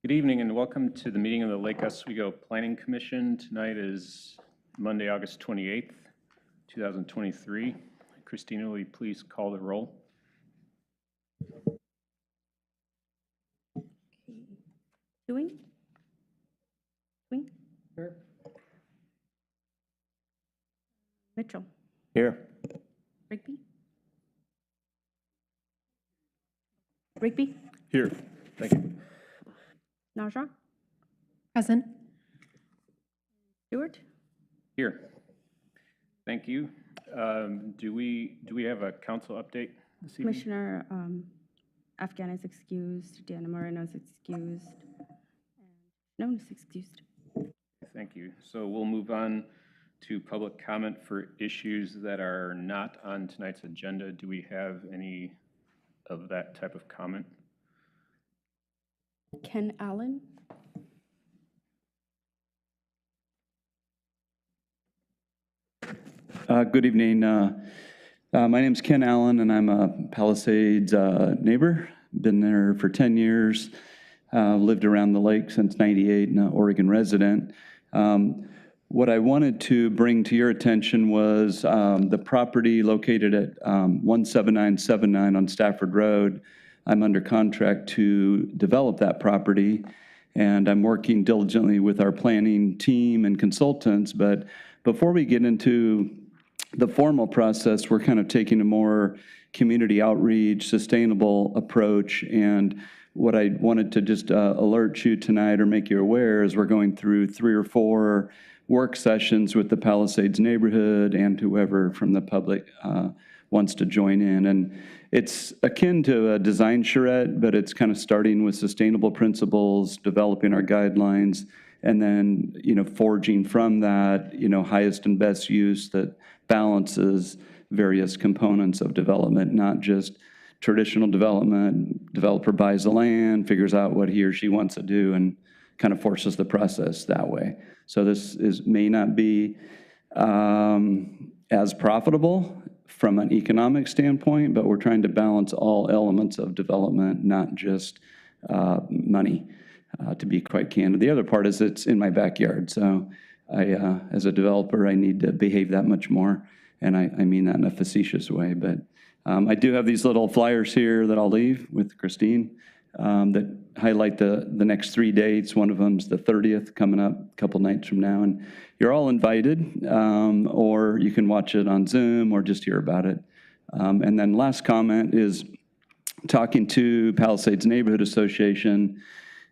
Good evening and welcome to the meeting of the Lake Oswego Planning Commission. Tonight is Monday, August 28th, 2023. Christina, will you please call the roll? Ewing? Here. Mitchell? Here. Rigby? Here. Thank you. Najra? Present. Stewart? Here. Thank you. Do we have a council update this evening? Commissioner Afghan is excused. Deanna Moreno is excused. And no one is excused. Thank you. So we'll move on to public comment for issues that are not on tonight's agenda. Do we have any of that type of comment? Ken Allen? Good evening. My name is Ken Allen, and I'm a Palisades neighbor. Been there for 10 years. Lived around the lake since '98, and an Oregon resident. What I wanted to bring to your attention was the property located at 17979 on Stafford Road. I'm under contract to develop that property, and I'm working diligently with our planning team and consultants. But before we get into the formal process, we're kind of taking a more community outreach, sustainable approach. And what I wanted to just alert you tonight or make you aware is we're going through 3 or 4 work sessions with the Palisades neighborhood and whoever from the public wants to join in. And it's akin to a design charrette, but it's kind of starting with sustainable principles, developing our guidelines, and then, forging from that, highest and best use that balances various components of development, not just traditional development. Developer buys the land, figures out what he or she wants to do, and kind of forces the process that way. So this may not be as profitable from an economic standpoint, but we're trying to balance all elements of development, not just money, to be quite candid. The other part is it's in my backyard, so as a developer, I need to behave that much more, and I mean that in a facetious way. But I do have these little flyers here that I'll leave with Christine that highlight the next 3 dates. One of them's the 30th, coming up a couple nights from now, and you're all invited, or you can watch it on Zoom or just hear about it. And then last comment is talking to Palisades Neighborhood Association.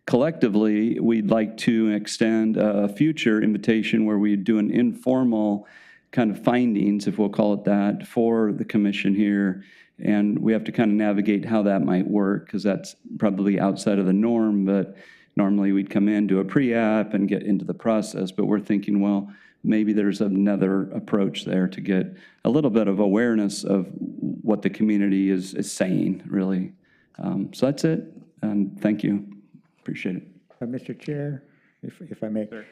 Collectively, we'd like to extend a future invitation where we do an informal kind of findings, if we'll call it that, for the commission here. And we have to kind of navigate how that might work, because that's probably outside of the norm. But normally we'd come in, do a pre-app, and get into the process. But we're thinking, well, maybe there's another approach there to get a little bit of awareness of what the community is saying, really. So that's it, and thank you. Appreciate it. Mr. Chair, if I may. Sure.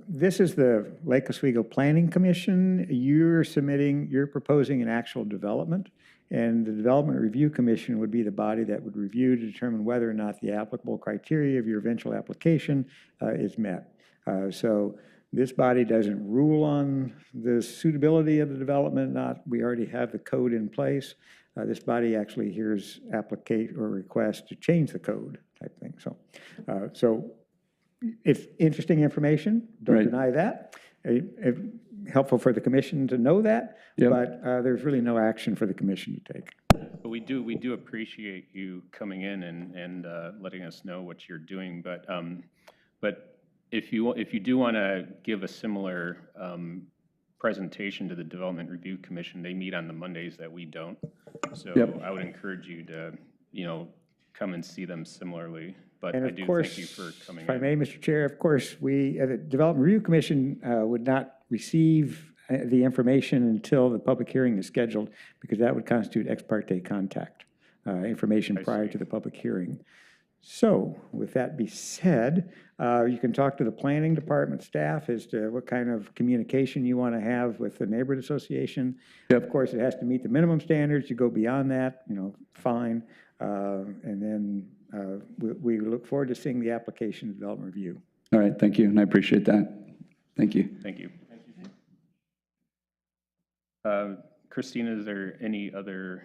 This is the Lake Oswego Planning Commission. You're proposing an actual development, and the Development Review Commission would be the body that would review to determine whether or not the applicable criteria of your eventual application is met. So this body doesn't rule on the suitability of the development. We already have the code in place. This body actually hears applicate or request to change the code type thing. So it's interesting information. Don't deny that. Helpful for the commission to know that, but there's really no action for the commission to take. But we do appreciate you coming in and letting us know what you're doing. But if you do want to give a similar presentation to the Development Review Commission, they meet on the Mondays that we don't. So I would encourage you to come and see them similarly. But I do thank you for coming in. If I may, Mr. Chair, of course, we, the Development Review Commission would not receive the information until the public hearing is scheduled, because that would constitute ex parte contact information prior to the public hearing. So with that be said, you can talk to the planning department staff as to what kind of communication you want to have with the neighborhood association. Of course, it has to meet the minimum standards. You go beyond that, fine. And then we look forward to seeing the application and development review. All right, thank you, and I appreciate that. Thank you. Thank you. Christina, is there any other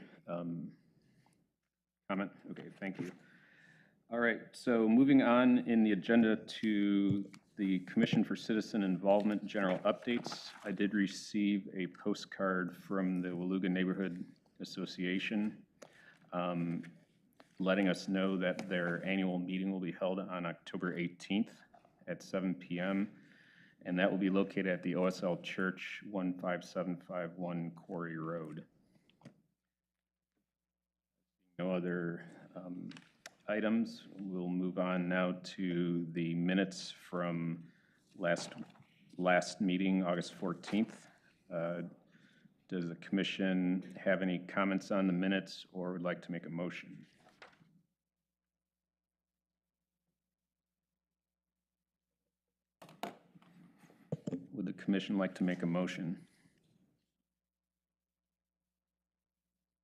comment? Okay, thank you. All right, so moving on in the agenda to the Commission for Citizen Involvement General Updates. I did receive a postcard from the Waluga Neighborhood Association letting us know that their annual meeting will be held on October 18th at 7 p.m. And that will be located at the OSL Church, 15751 Quarry Road. No other items. We'll move on now to the minutes from last meeting, August 14th. Does the commission have any comments on the minutes or would like to make a motion? Would the commission like to make a motion?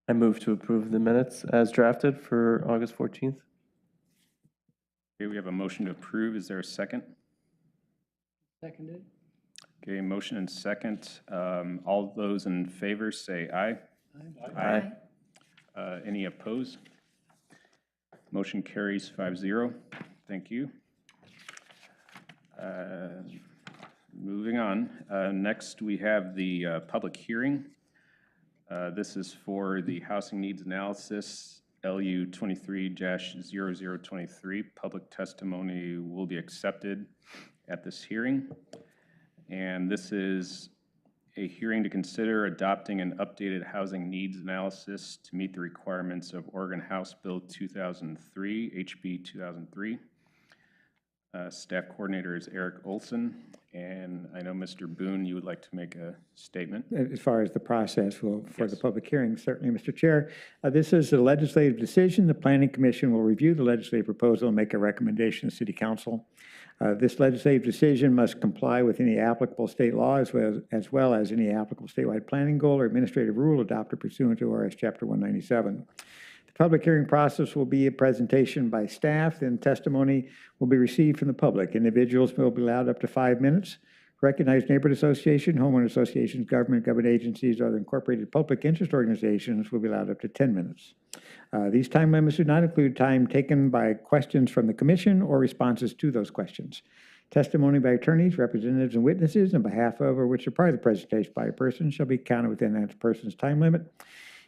I move to approve the minutes as drafted for August 14th. Okay, we have a motion to approve. Is there a second? Seconded. Okay, motion and second. All those in favor say aye. Aye. Any opposed? Motion carries 5-0. Thank you. Moving on. Next, we have the public hearing. This is for the housing needs analysis, LU 23-0023. Public testimony will be accepted at this hearing. And this is a hearing to consider adopting an updated housing needs analysis to meet the requirements of Oregon House Bill 2003, HB 2003. Staff coordinator is Erik Olson, and I know Mr. Boone, you would like to make a statement. As far as the process for Yes. the public hearing, certainly, Mr. Chair. This is a legislative decision. The Planning Commission will review the legislative proposal and make a recommendation to City Council. This legislative decision must comply with any applicable state law as well as any applicable statewide planning goal or administrative rule adopted pursuant to ORS Chapter 197. The public hearing process will be a presentation by staff, then testimony will be received from the public. Individuals will be allowed up to 5 minutes. Recognized neighborhood association, homeowner associations, government agencies, or other incorporated public interest organizations will be allowed up to 10 minutes. These time limits do not include time taken by questions from the commission or responses to those questions. Testimony by attorneys, representatives, and witnesses on behalf of or which are part of the presentation by a person shall be counted within that person's time limit.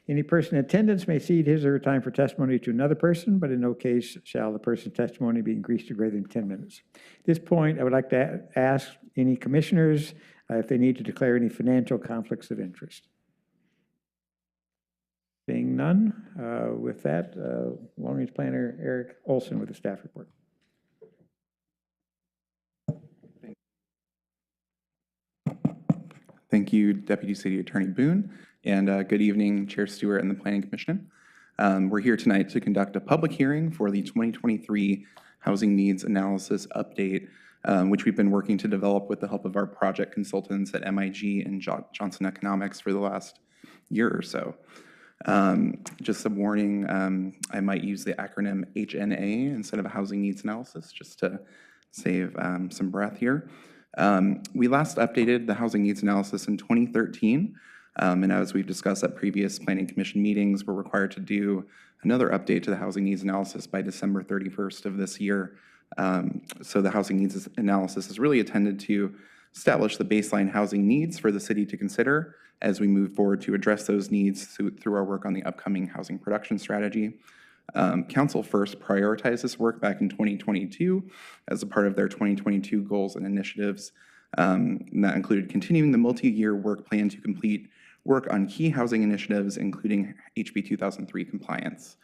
Any person in attendance may cede his or her time for testimony to another person, but in no case shall the person's testimony be increased to greater than 10 minutes. At this point, I would like to ask any commissioners if they need to declare any financial conflicts of interest. Seeing none, with that, Long Range Planner Erik Olson with the staff report. Thank you, Deputy City Attorney Boone, and good evening, Chair Stewart and the Planning Commission. We're here tonight to conduct a public hearing for the 2023 Housing Needs Analysis Update, which we've been working to develop with the help of our project consultants at MIG and Johnson Economics for the last year or so. Just some warning, I might use the acronym HNA instead of a housing needs analysis, just to save some breath here. We last updated the housing needs analysis in 2013, and as we've discussed at previous Planning Commission meetings, we're required to do another update to the housing needs analysis by December 31st of this year. So the housing needs analysis is really intended to establish the baseline housing needs for the city to consider as we move forward to address those needs through our work on the upcoming housing production strategy. Council first prioritized this work back in 2022 as a part of their 2022 goals and initiatives. And that included continuing the multi-year work plan to complete work on key housing initiatives, including HB 2003 compliance.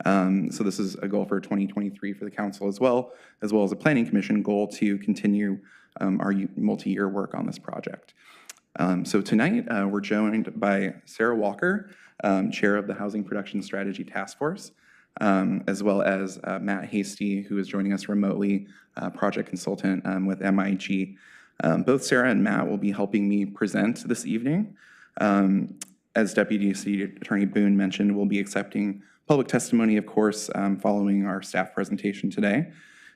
So this is a goal for 2023 for the council as well as a Planning Commission goal to continue our multi-year work on this project. So tonight we're joined by Sarah Walker, Chair of the Housing Production Strategy Task Force, as well as Matt Hasty, who is joining us remotely, project consultant with MIG. Both Sarah and Matt will be helping me present this evening. As Deputy City Attorney Boone mentioned, we'll be accepting public testimony, of course, following our staff presentation today.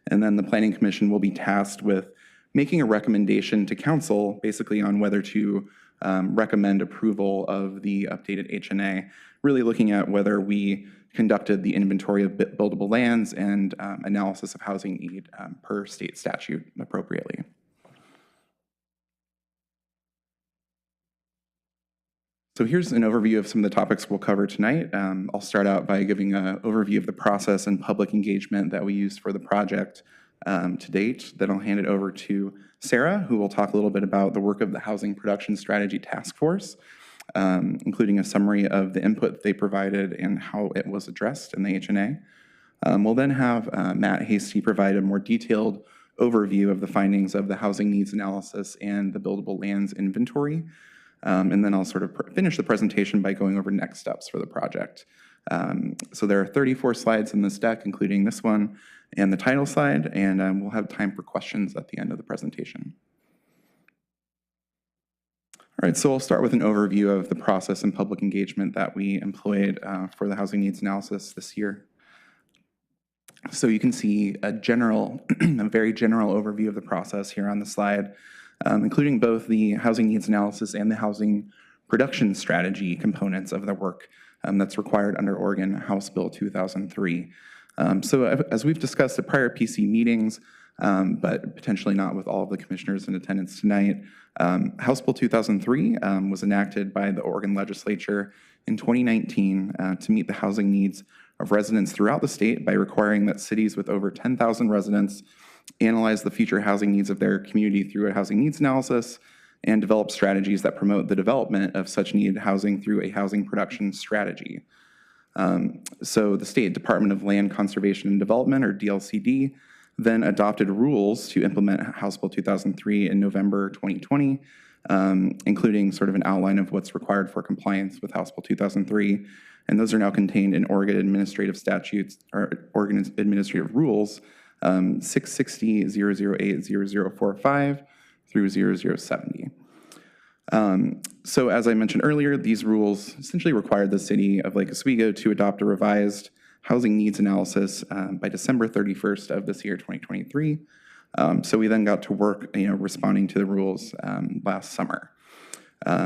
And then the Planning Commission will be tasked with making a recommendation to council basically on whether to recommend approval of the updated HNA, really looking at whether we conducted the inventory of buildable lands and analysis of housing need per state statute appropriately. So here's an overview of some of the topics we'll cover tonight. I'll start out by giving an overview of the process and public engagement that we used for the project to date. Then I'll hand it over to Sarah, who will talk a little bit about the work of the Housing Production Strategy Task Force, including a summary of the input they provided and how it was addressed in the HNA. We'll then have Matt Hasty provide a more detailed overview of the findings of the housing needs analysis and the buildable lands inventory. And then I'll sort of finish the presentation by going over next steps for the project. So there are 34 slides in this deck, including this one and the title slide, and we'll have time for questions at the end of the presentation. All right, so I'll start with an overview of the process and public engagement that we employed for the housing needs analysis this year. So you can see a very general overview of the process here on the slide, including both the housing needs analysis and the housing production strategy components of the work that's required under Oregon House Bill 2003. So as we've discussed at prior PC meetings, but potentially not with all of the commissioners in attendance tonight, House Bill 2003 was enacted by the Oregon legislature in 2019 to meet the housing needs of residents throughout the state by requiring that cities with over 10,000 residents analyze the future housing needs of their community through a housing needs analysis and develop strategies that promote the development of such needed housing through a housing production strategy. So the State Department of Land Conservation and Development, or DLCD, then adopted rules to implement House Bill 2003 in November 2020, including sort of an outline of what's required for compliance with House Bill 2003. And those are now contained in Oregon Administrative Statutes, or Oregon Administrative Rules, 660-008-0045 through 0070. So as I mentioned earlier, these rules essentially required the city of Lake Oswego to adopt a revised housing needs analysis by December 31st of this year, 2023. So we then got to work, responding to the rules last summer.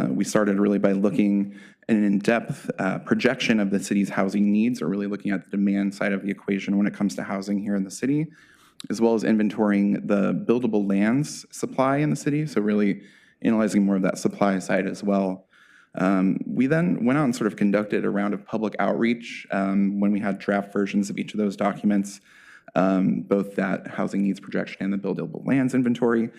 We started really by looking at an in-depth projection of the city's housing needs, or really looking at the demand side of the equation when it comes to housing here in the city, as well as inventorying the buildable lands supply in the city, so really analyzing more of that supply side as well. We then went out and sort of conducted a round of public outreach when we had draft versions of each of those documents, both that housing needs projection and the buildable lands inventory.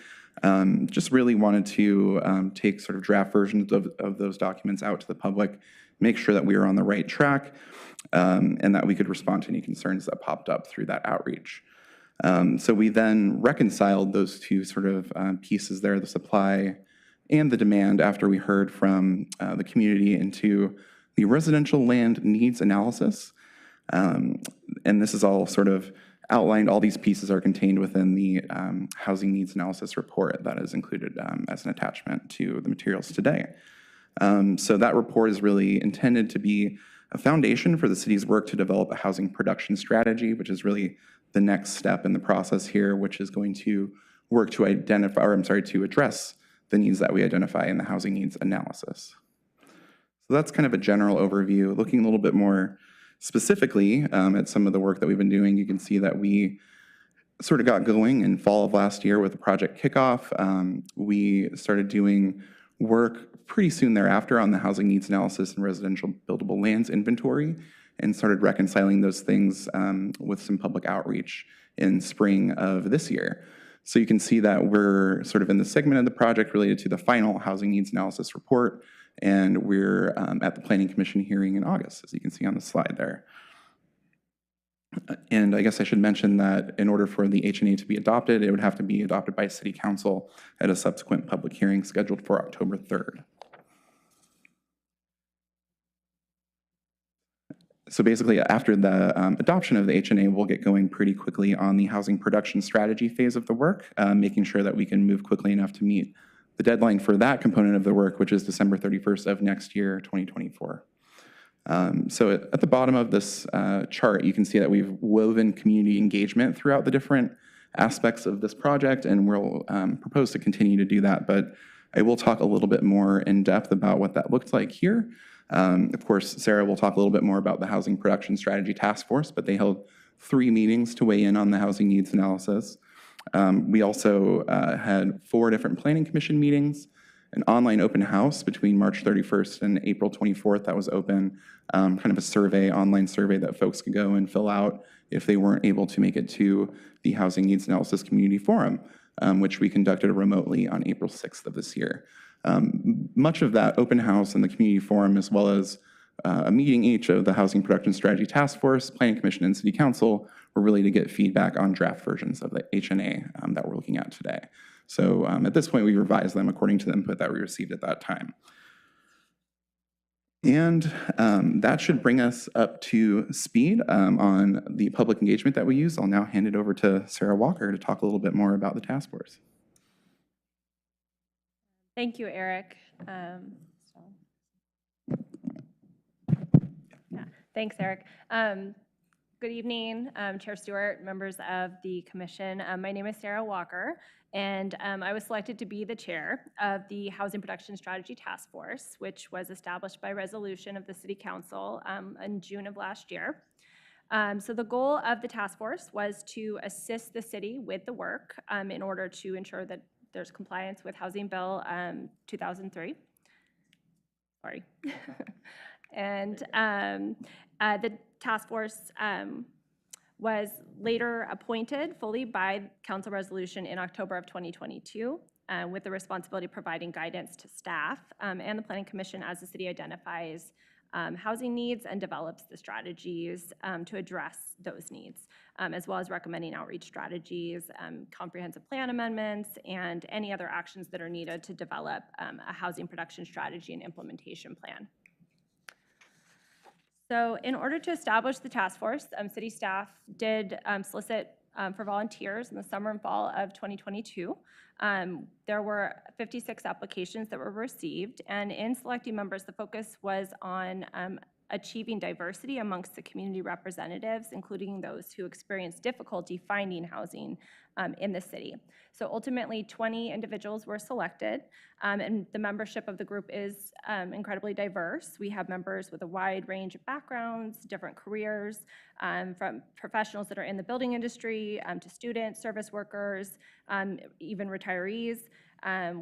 Just really wanted to take sort of draft versions of those documents out to the public, make sure that we were on the right track, and that we could respond to any concerns that popped up through that outreach. So we then reconciled those two sort of pieces there, the supply and the demand, after we heard from the community, into the residential land needs analysis. And this is all sort of outlined. All these pieces are contained within the housing needs analysis report that is included as an attachment to the materials today. So that report is really intended to be a foundation for the city's work to develop a housing production strategy, which is really the next step in the process here, which is going to work to identify, or to address the needs that we identify in the housing needs analysis. So that's kind of a general overview. Looking a little bit more specifically at some of the work that we've been doing, you can see that we sort of got going in fall of last year with the project kickoff. We started doing work pretty soon thereafter on the housing needs analysis and residential buildable lands inventory, and started reconciling those things with some public outreach in spring of this year. So you can see that we're sort of in the segment of the project related to the final housing needs analysis report, and we're at the Planning Commission hearing in August, as you can see on the slide there. And I guess I should mention that in order for the HNA to be adopted, it would have to be adopted by City Council at a subsequent public hearing scheduled for October 3rd. So basically, after the adoption of the HNA, we'll get going pretty quickly on the housing production strategy phase of the work, making sure that we can move quickly enough to meet the deadline for that component of the work, which is December 31st of next year, 2024. So at the bottom of this chart, you can see that we've woven community engagement throughout the different aspects of this project, and we'll propose to continue to do that. But I will talk a little bit more in depth about what that looks like here. Of course, Sarah will talk a little bit more about the Housing Production Strategy Task Force, but they held 3 meetings to weigh in on the housing needs analysis. We also had 4 different Planning Commission meetings, an online open house between March 31st and April 24th that was open, kind of a survey, online survey that folks could go and fill out if they weren't able to make it to the Housing Needs Analysis Community Forum, which we conducted remotely on April 6th of this year. Much of that open house and the community forum, as well as a meeting each of the Housing Production Strategy Task Force, Planning Commission, and City Council, were really to get feedback on draft versions of the HNA that we're looking at today. So at this point, we revised them according to the input that we received at that time. And that should bring us up to speed on the public engagement that we use. I'll now hand it over to Sarah Walker to talk a little bit more about the task force. Thank you, Eric. Thanks, Eric. Good evening, Chair Stewart, members of the commission. My name is Sarah Walker, and I was selected to be the chair of the Housing Production Strategy Task Force, which was established by resolution of the City Council in June of last year. So the goal of the task force was to assist the city with the work in order to ensure that there's compliance with Housing Bill 2003. Sorry. And the task force was later appointed fully by council resolution in October of 2022 with the responsibility of providing guidance to staff and the Planning Commission as the city identifies housing needs and develops the strategies to address those needs, as well as recommending outreach strategies, comprehensive plan amendments, and any other actions that are needed to develop a housing production strategy and implementation plan. So in order to establish the task force, city staff did solicit for volunteers in the summer and fall of 2022. There were 56 applications that were received, and in selecting members, the focus was on achieving diversity amongst the community representatives, including those who experienced difficulty finding housing in the city. So ultimately, 20 individuals were selected, and the membership of the group is incredibly diverse. We have members with a wide range of backgrounds, different careers, from professionals that are in the building industry to students, service workers, even retirees.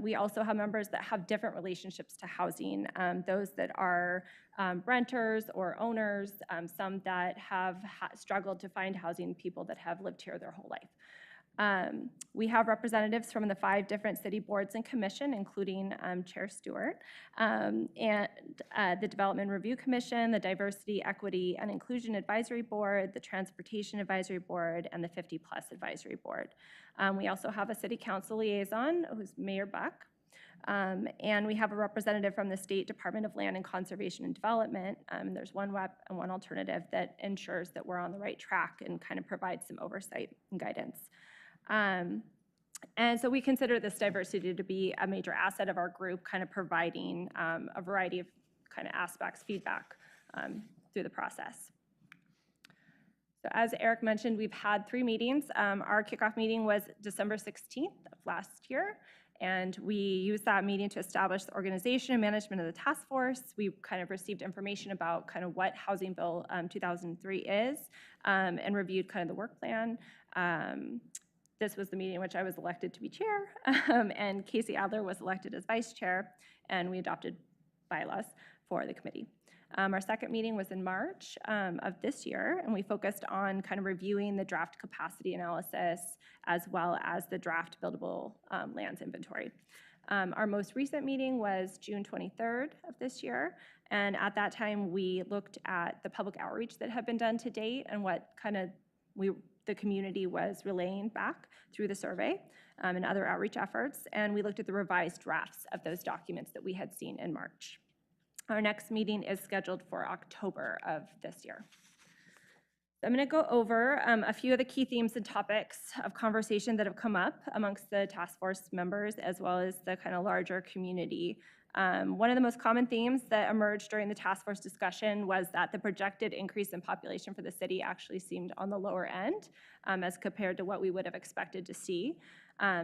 We also have members that have different relationships to housing, those that are renters or owners, some that have struggled to find housing, people that have lived here their whole life. We have representatives from the 5 different city boards and commission, including Chair Stewart, and the Development Review Commission, the Diversity, Equity, and Inclusion Advisory Board, the Transportation Advisory Board, and the 50+ Advisory Board. We also have a city council liaison, who's Mayor Buck, and we have a representative from the State Department of Land and Conservation and Development. There's one rep and one alternative that ensures that we're on the right track and kind of provides some oversight and guidance. And so we consider this diversity to be a major asset of our group, kind of providing a variety of kind of aspects, feedback through the process. So as Eric mentioned, we've had 3 meetings. Our kickoff meeting was December 16th of last year, and we used that meeting to establish the organization and management of the task force. We kind of received information about kind of what Housing Bill 2003 is, and reviewed kind of the work plan. This was the meeting in which I was elected to be chair, and Casey Adler was elected as vice chair, and we adopted bylaws for the committee. Our second meeting was in March of this year, and we focused on kind of reviewing the draft capacity analysis as well as the draft buildable lands inventory. Our most recent meeting was June 23rd of this year, and at that time we looked at the public outreach that had been done to date and what kind of the community was relaying back through the survey and other outreach efforts, and we looked at the revised drafts of those documents that we had seen in March. Our next meeting is scheduled for October of this year. I'm going to go over a few of the key themes and topics of conversation that have come up amongst the task force members as well as the kind of larger community. One of the most common themes that emerged during the task force discussion was that the projected increase in population for the city actually seemed on the lower end as compared to what we would have expected to see.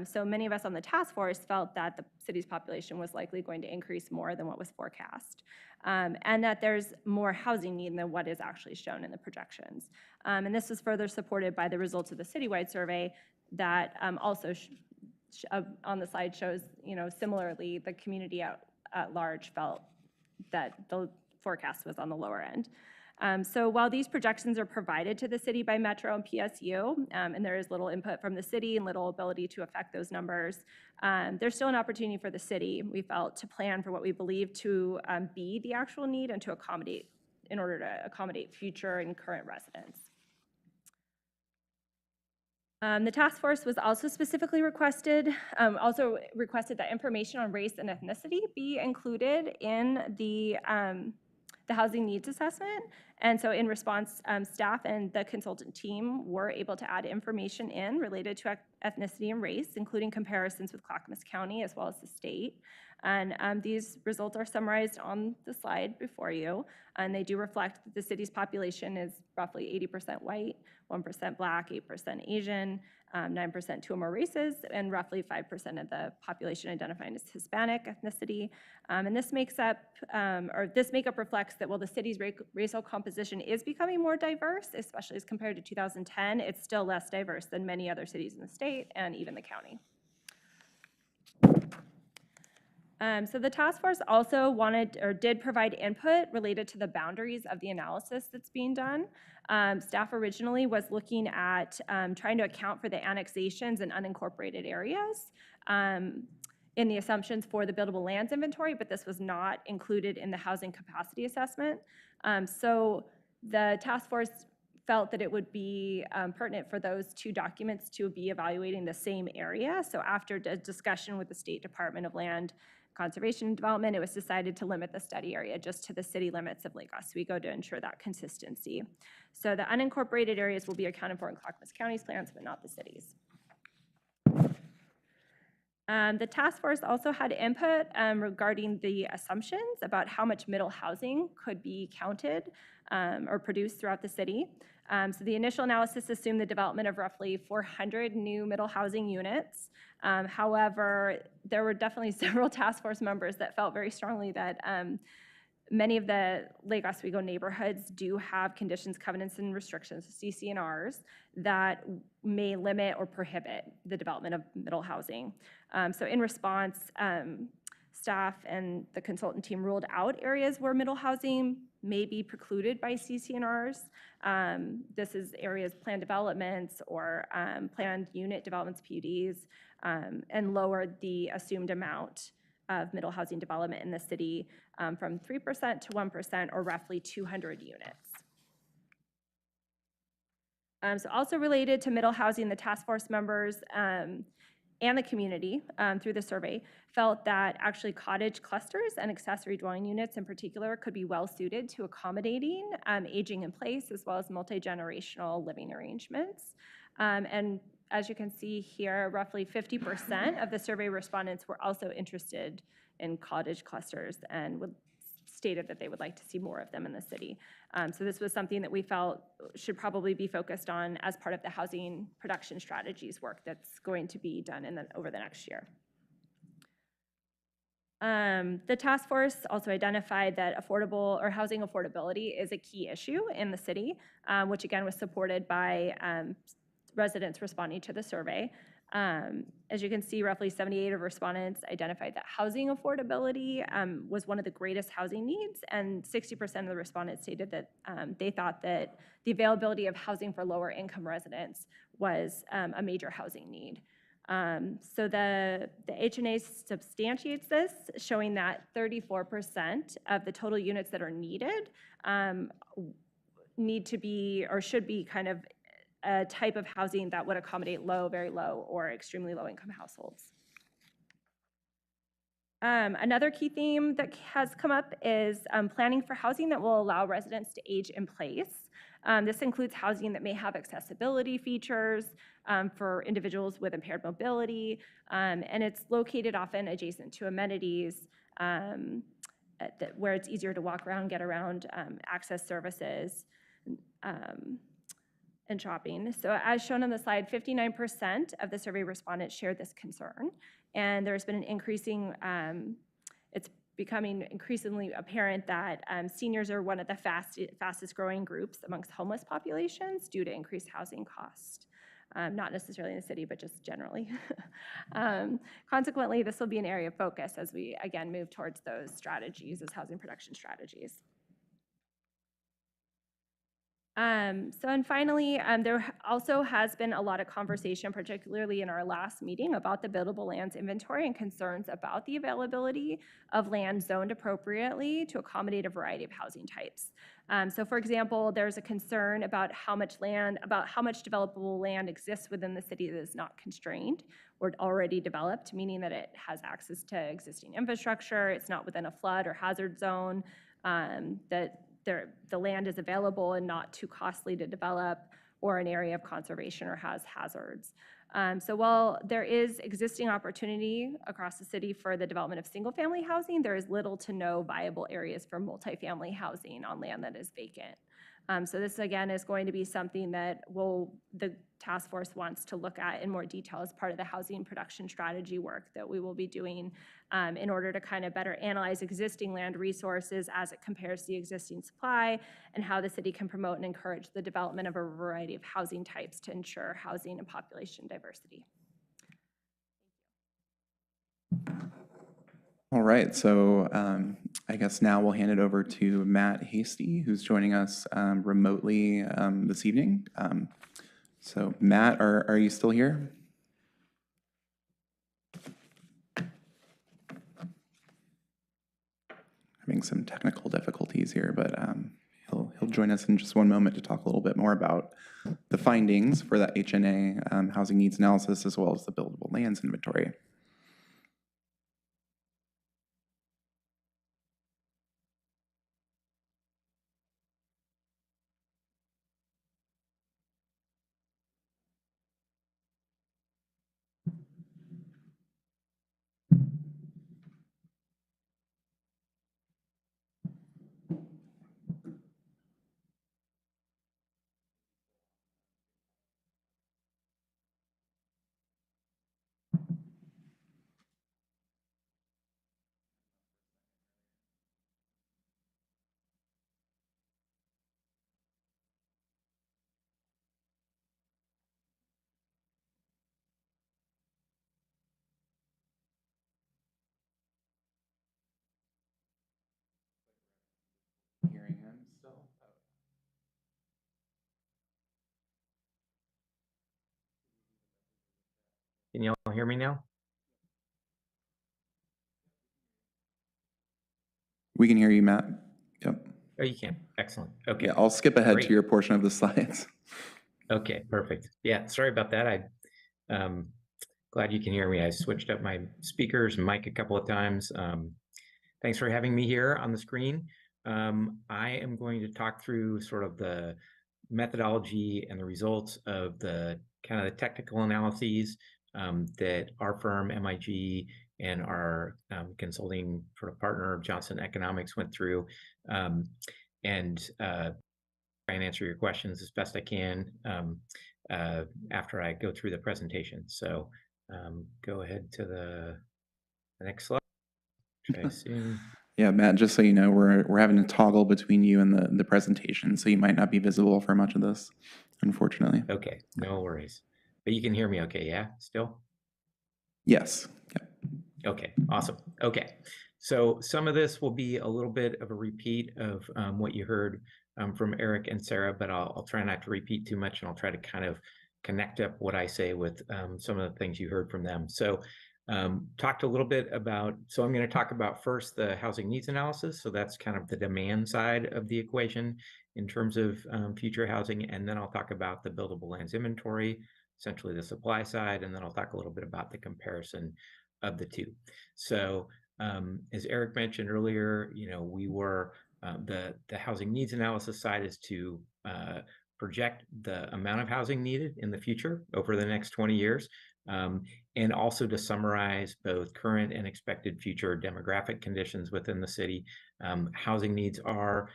So many of us on the task force felt that the city's population was likely going to increase more than what was forecast, and that there's more housing need than what is actually shown in the projections. And this was further supported by the results of the citywide survey that also on the slide shows, similarly, the community at large felt that the forecast was on the lower end. So while these projections are provided to the city by Metro and PSU, and there is little input from the city and little ability to affect those numbers, there's still an opportunity for the city, we felt, to plan for what we believe to be the actual need and to accommodate, in order to accommodate future and current residents. The task force was also specifically requested that information on race and ethnicity be included in the housing needs assessment. And so in response, staff and the consultant team were able to add information in related to ethnicity and race, including comparisons with Clackamas County as well as the state. And these results are summarized on the slide before you, and they do reflect that the city's population is roughly 80% white, 1% Black, 8% Asian, 9% two or more races, and roughly 5% of the population identifying as Hispanic ethnicity. And this this makeup reflects that while the city's racial composition is becoming more diverse, especially as compared to 2010, it's still less diverse than many other cities in the state and even the county. So the task force also did provide input related to the boundaries of the analysis that's being done. Staff originally was looking at trying to account for the annexations and unincorporated areas in the assumptions for the buildable lands inventory, but this was not included in the housing capacity assessment. So the task force felt that it would be pertinent for those two documents to be evaluating the same area. So after a discussion with the State Department of Land Conservation and Development, it was decided to limit the study area just to the city limits of Lake Oswego to ensure that consistency. So the unincorporated areas will be accounted for in Clackamas County's plans, but not the city's. The task force also had input regarding the assumptions about how much middle housing could be counted or produced throughout the city. So the initial analysis assumed the development of roughly 400 new middle housing units. However, there were definitely several task force members that felt very strongly that many of the Lake Oswego neighborhoods do have conditions, covenants, and restrictions, CC&Rs, that may limit or prohibit the development of middle housing. So in response, staff and the consultant team ruled out areas where middle housing may be precluded by CC&Rs. This is areas, planned developments or planned unit developments, PUDs, and lowered the assumed amount of middle housing development in the city from 3% to 1%, or roughly 200 units. So also related to middle housing, the task force members and the community through the survey felt that actually cottage clusters and accessory dwelling units in particular could be well suited to accommodating aging in place as well as multi-generational living arrangements. And as you can see here, roughly 50% of the survey respondents were also interested in cottage clusters and stated that they would like to see more of them in the city. So this was something that we felt should probably be focused on as part of the housing production strategies work that's going to be done over the next year. The task force also identified that housing affordability is a key issue in the city, which again was supported by residents responding to the survey. As you can see, roughly 78 of respondents identified that housing affordability was one of the greatest housing needs, and 60% of the respondents stated that they thought that the availability of housing for lower income residents was a major housing need. So the HNA substantiates this, showing that 34% of the total units that are needed need to be or should be kind of a type of housing that would accommodate low, very low, or extremely low income households. Another key theme that has come up is planning for housing that will allow residents to age in place. This includes housing that may have accessibility features for individuals with impaired mobility, and it's located often adjacent to amenities where it's easier to walk around, get around, access services, and shopping. So as shown on the slide, 59% of the survey respondents shared this concern, and there's been an increasing, it's becoming increasingly apparent that seniors are one of the fastest growing groups amongst homeless populations due to increased housing cost. Not necessarily in the city, but just generally. Consequently, this will be an area of focus as we, again, move towards those strategies as housing production strategies. And finally, there also has been a lot of conversation, particularly in our last meeting, about the buildable lands inventory and concerns about the availability of land zoned appropriately to accommodate a variety of housing types. So for example, there's a concern about how much developable land exists within the city that is not constrained or already developed, meaning that it has access to existing infrastructure, it's not within a flood or hazard zone, that the land is available and not too costly to develop, or an area of conservation or has hazards. So while there is existing opportunity across the city for the development of single-family housing, there is little to no viable areas for multifamily housing on land that is vacant. So this, again, is going to be something that the task force wants to look at in more detail as part of the housing production strategy work that we will be doing in order to kind of better analyze existing land resources as it compares to the existing supply, and how the city can promote and encourage the development of a variety of housing types to ensure housing and population diversity. All right, so I guess now we'll hand it over to Matt Hasty, who's joining us remotely this evening. So Matt, are you still here? Having some technical difficulties here, but he'll join us in just one moment to talk a little bit more about the findings for that HNA housing needs analysis, as well as the buildable lands inventory. Hearing him still? Can you all hear me now? We can hear you, Matt. Yep. Oh, you can. Excellent. Okay. Yeah, I'll skip ahead Great. to your portion of the slides. Okay, perfect. Yeah, sorry about that. Glad you can hear me. I switched up my speakers and mic a couple of times. Thanks for having me here on the screen. I am going to talk through sort of the methodology and the results of the kind of the technical analyses that our firm, MIG, and our consulting sort of partner, Johnson Economics, went through, and try and answer your questions as best I can after I go through the presentation. So go ahead to the next slide. Try soon. Yeah, Matt, just so you know, we're having to toggle between you and the presentation, so you might not be visible for much of this, unfortunately. Okay, no worries. But you can hear me okay, yeah, still? Yes. Yep. Okay, awesome. Okay, so some of this will be a little bit of a repeat of what you heard from Eric and Sarah, but I'll try not to repeat too much, and I'll try to kind of connect up what I say with some of the things you heard from them. So talked a little bit about, so I'm going to talk about first the housing needs analysis. So that's kind of the demand side of the equation in terms of future housing. And then I'll talk about the buildable lands inventory, essentially the supply side. And then I'll talk a little bit about the comparison of the two. So As Eric mentioned earlier, we were, the housing needs analysis side is to project the amount of housing needed in the future over the next 20 years, and also to summarize both current and expected future demographic conditions within the city. Housing needs are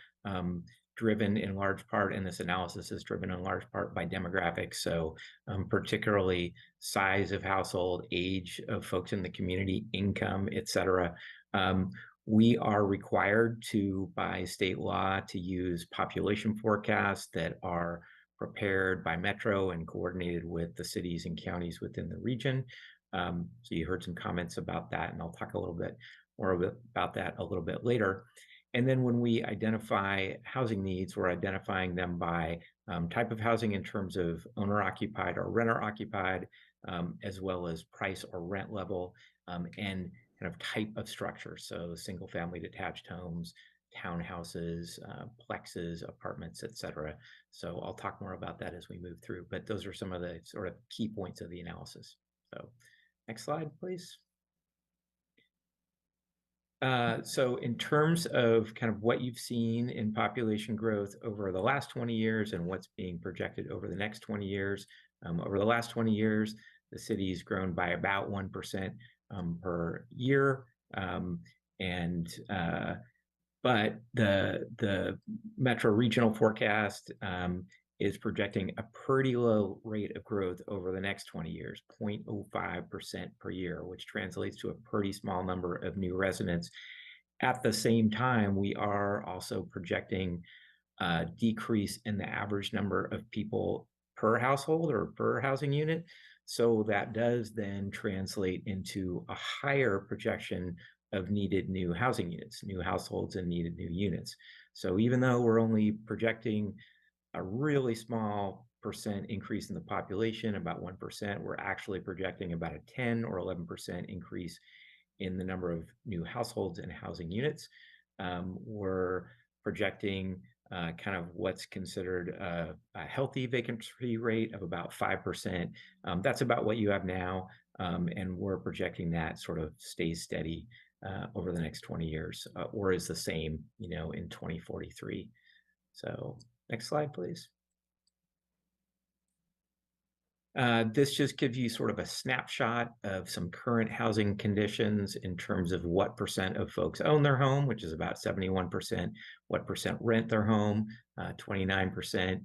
driven in large part, and this analysis is driven in large part by demographics. So particularly size of household, age of folks in the community, income, et cetera. We are required to, by state law, to use population forecasts that are prepared by Metro and coordinated with the cities and counties within the region. So you heard some comments about that, and I'll talk a little bit more about that a little bit later. And then when we identify housing needs, we're identifying them by type of housing in terms of owner-occupied or renter-occupied, as well as price or rent level, and kind of type of structure. So single-family detached homes, townhouses, plexes, apartments, et cetera. So I'll talk more about that as we move through, but those are some of the sort of key points of the analysis. So next slide, please. So in terms of kind of what you've seen in population growth over the last 20 years and what's being projected over the next 20 years, over the last 20 years, the city's grown by about 1% per year. But the Metro Regional forecast is projecting a pretty low rate of growth over the next 20 years, 0.05% per year, which translates to a pretty small number of new residents. At the same time, we are also projecting a decrease in the average number of people per household or per housing unit. So that does then translate into a higher projection of needed new housing units, new households and needed new units. So even though we're only projecting a really small percent increase in the population, about 1%, we're actually projecting about a 10 or 11% increase in the number of new households and housing units. We're projecting kind of what's considered a healthy vacancy rate of about 5%. That's about what you have now, and we're projecting that sort of stays steady over the next 20 years, or is the same, in 2043. So next slide, please. This just gives you sort of a snapshot of some current housing conditions in terms of what percent of folks own their home, which is about 71%, what percent rent their home, 29%.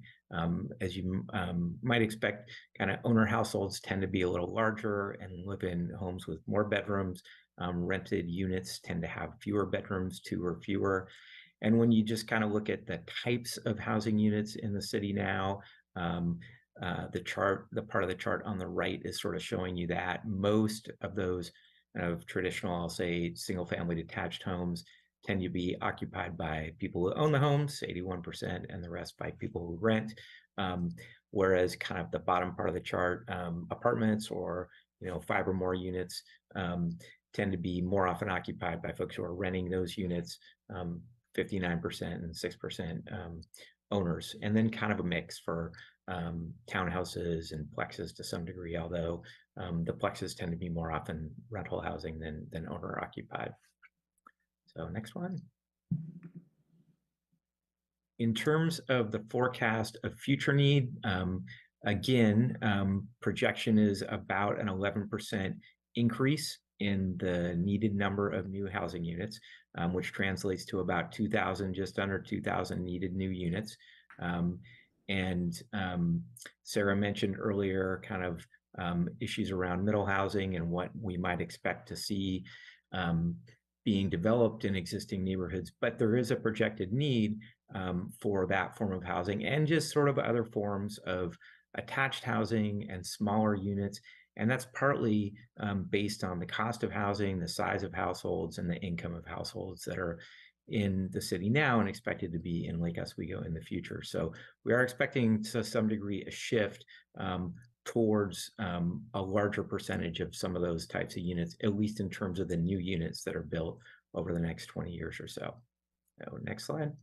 As you might expect, kind of owner households tend to be a little larger and live in homes with more bedrooms. Rented units tend to have fewer bedrooms, 2 or fewer. And when you just kind of look at the types of housing units in the city now, the part of the chart on the right is sort of showing you that most of those of traditional, I'll say, single-family detached homes tend to be occupied by people who own the homes, 81%, and the rest by people who rent. Whereas kind of the bottom part of the chart, apartments or 5 or more units tend to be more often occupied by folks who are renting those units, 59% and 6% owners, and then kind of a mix for townhouses and plexes to some degree, although the plexes tend to be more often rental housing than owner occupied. So next one. In terms of the forecast of future need, again, projection is about an 11% increase in the needed number of new housing units, which translates to about 2,000, just under 2,000 needed new units. Sarah mentioned earlier kind of issues around middle housing and what we might expect to see being developed in existing neighborhoods, but there is a projected need for that form of housing and just sort of other forms of attached housing and smaller units. And that's partly based on the cost of housing, the size of households, and the income of households that are in the city now and expected to be in Lake Oswego in the future. So we are expecting to some degree a shift towards a larger percentage of some of those types of units, at least in terms of the new units that are built over the next 20 years or so. So next slide.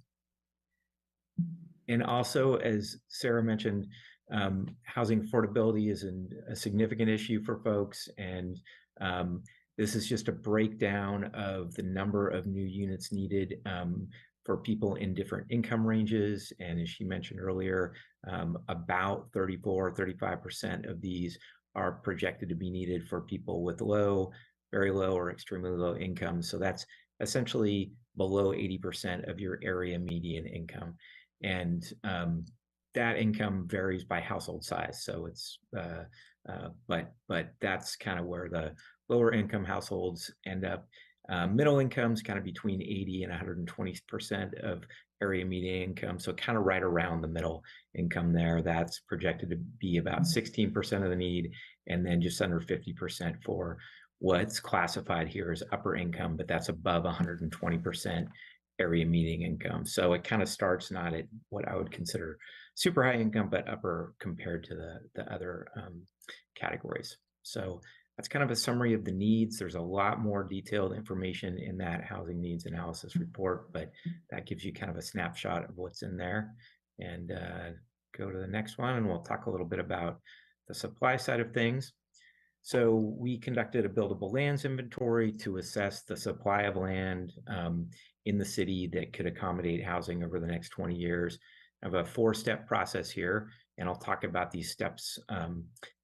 And also, as Sarah mentioned, housing affordability is a significant issue for folks, and This is just a breakdown of the number of new units needed for people in different income ranges. And as she mentioned earlier, about 34-35% of these are projected to be needed for people with low, very low, or extremely low income. So that's essentially below 80% of your area median income. And that income varies by household size. So it's, but that's kind of where the lower income households end up. Middle incomes kind of between 80 and 120% of area median income. So kind of right around the middle income there. That's projected to be about 16% of the need, and then just under 50% for what's classified here as upper income, but that's above 120% area median income. So it kind of starts not at what I would consider super high income, but upper compared to the other categories. So that's kind of a summary of the needs. There's a lot more detailed information in that housing needs analysis report, but that gives you kind of a snapshot of what's in there. And go to the next one, and we'll talk a little bit about the supply side of things. So we conducted a buildable lands inventory to assess the supply of land in the city that could accommodate housing over the next 20 years. I have a 4-step process here, and I'll talk about these steps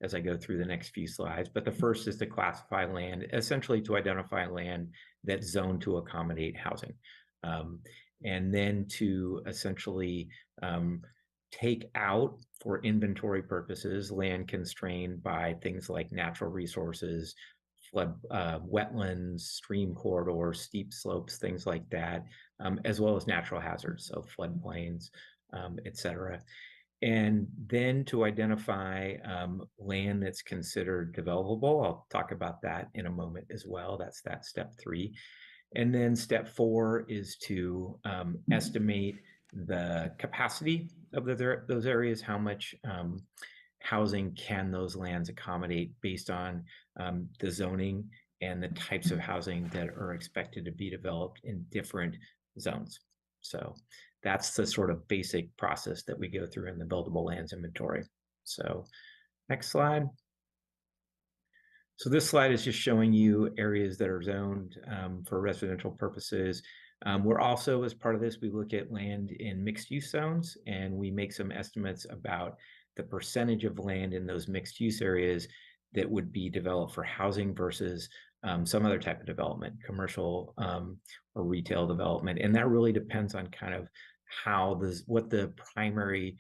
as I go through the next few slides. But the first is to classify land, essentially to identify land that's zoned to accommodate housing. And then to essentially take out, for inventory purposes, land constrained by things like natural resources, flood, wetlands, stream corridors, steep slopes, things like that, as well as natural hazards, so floodplains, et cetera. And then to identify land that's considered developable. I'll talk about that in a moment as well. That's that step 3. And then step 4 is to estimate the capacity of those areas, how much housing can those lands accommodate based on the zoning and the types of housing that are expected to be developed in different zones. So that's the sort of basic process that we go through in the buildable lands inventory. So next slide. So this slide is just showing you areas that are zoned for residential purposes. We're also, as part of this, we look at land in mixed use zones, and we make some estimates about the percentage of land in those mixed use areas that would be developed for housing versus some other type of development, commercial or retail development. And that really depends on kind of what the primary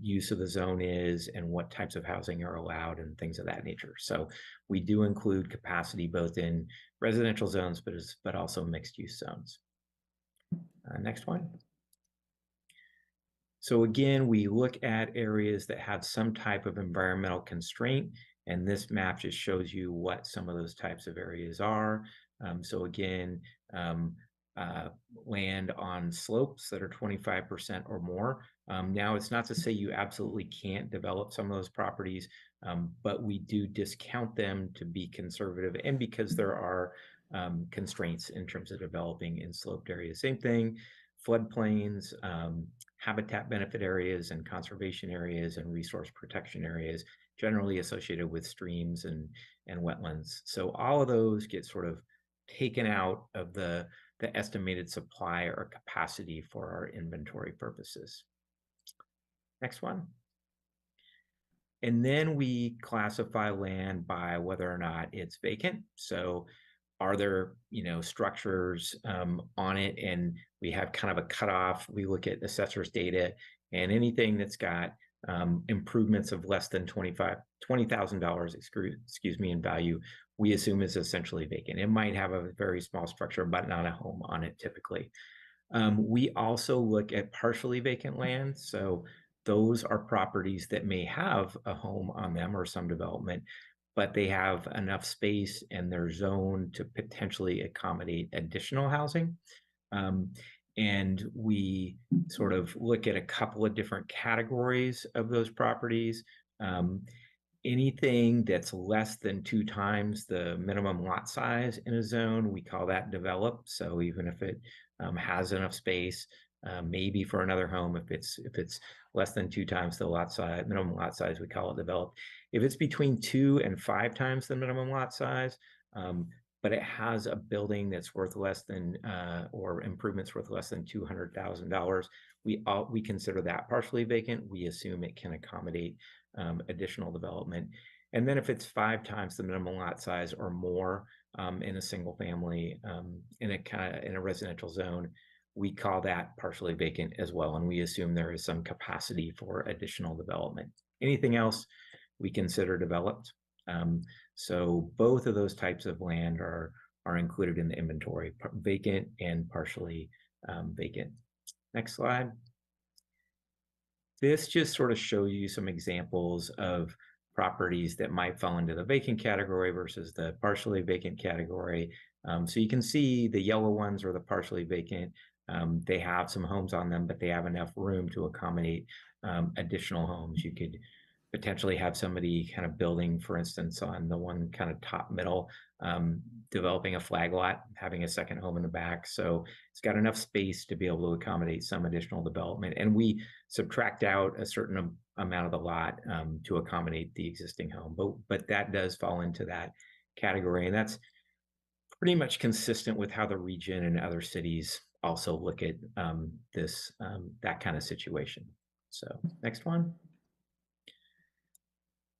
use of the zone is and what types of housing are allowed and things of that nature. So we do include capacity both in residential zones, but also mixed use zones. Next one. So again, we look at areas that have some type of environmental constraint, and this map just shows you what some of those types of areas are. So again, land on slopes that are 25% or more. Now, it's not to say you absolutely can't develop some of those properties, but we do discount them to be conservative, and because there are constraints in terms of developing in sloped areas. Same thing, floodplains, habitat benefit areas and conservation areas and resource protection areas, generally associated with streams and wetlands. So all of those get sort of taken out of the estimated supply or capacity for our inventory purposes. Next one. And then we classify land by whether or not it's vacant. So are there, structures on it? And we have kind of a cutoff. We look at assessor's data, and anything that's got improvements of less than $20,000, excuse me, in value, we assume is essentially vacant. It might have a very small structure, but not a home on it typically. We also look at partially vacant land. So those are properties that may have a home on them or some development, but they have enough space and they're zoned to potentially accommodate additional housing. And we sort of look at a couple of different categories of those properties. Anything that's less than 2 times the minimum lot size in a zone, we call that developed. So even if it has enough space, maybe for another home, if it's less than 2 times the lot size, minimum lot size, we call it developed. If it's between 2 and 5 times the minimum lot size, but it has a building that's worth less than, or improvements worth less than $200,000, we consider that partially vacant. We assume it can accommodate additional development. And then if it's 5 times the minimum lot size or more in a single family, in a residential zone, we call that partially vacant as well. And we assume there is some capacity for additional development. Anything else we consider developed. So both of those types of land are included in the inventory, vacant and partially vacant. Next slide. This just sort of shows you some examples of properties that might fall into the vacant category versus the partially vacant category. So you can see the yellow ones are the partially vacant. They have some homes on them, but they have enough room to accommodate additional homes. You could potentially have somebody kind of building, for instance, on the one kind of top middle, developing a flag lot, having a second home in the back. So it's got enough space to be able to accommodate some additional development. And we subtract out a certain amount of the lot to accommodate the existing home. But that does fall into that category. And that's pretty much consistent with how the region and other cities also look at that kind of situation. So next one.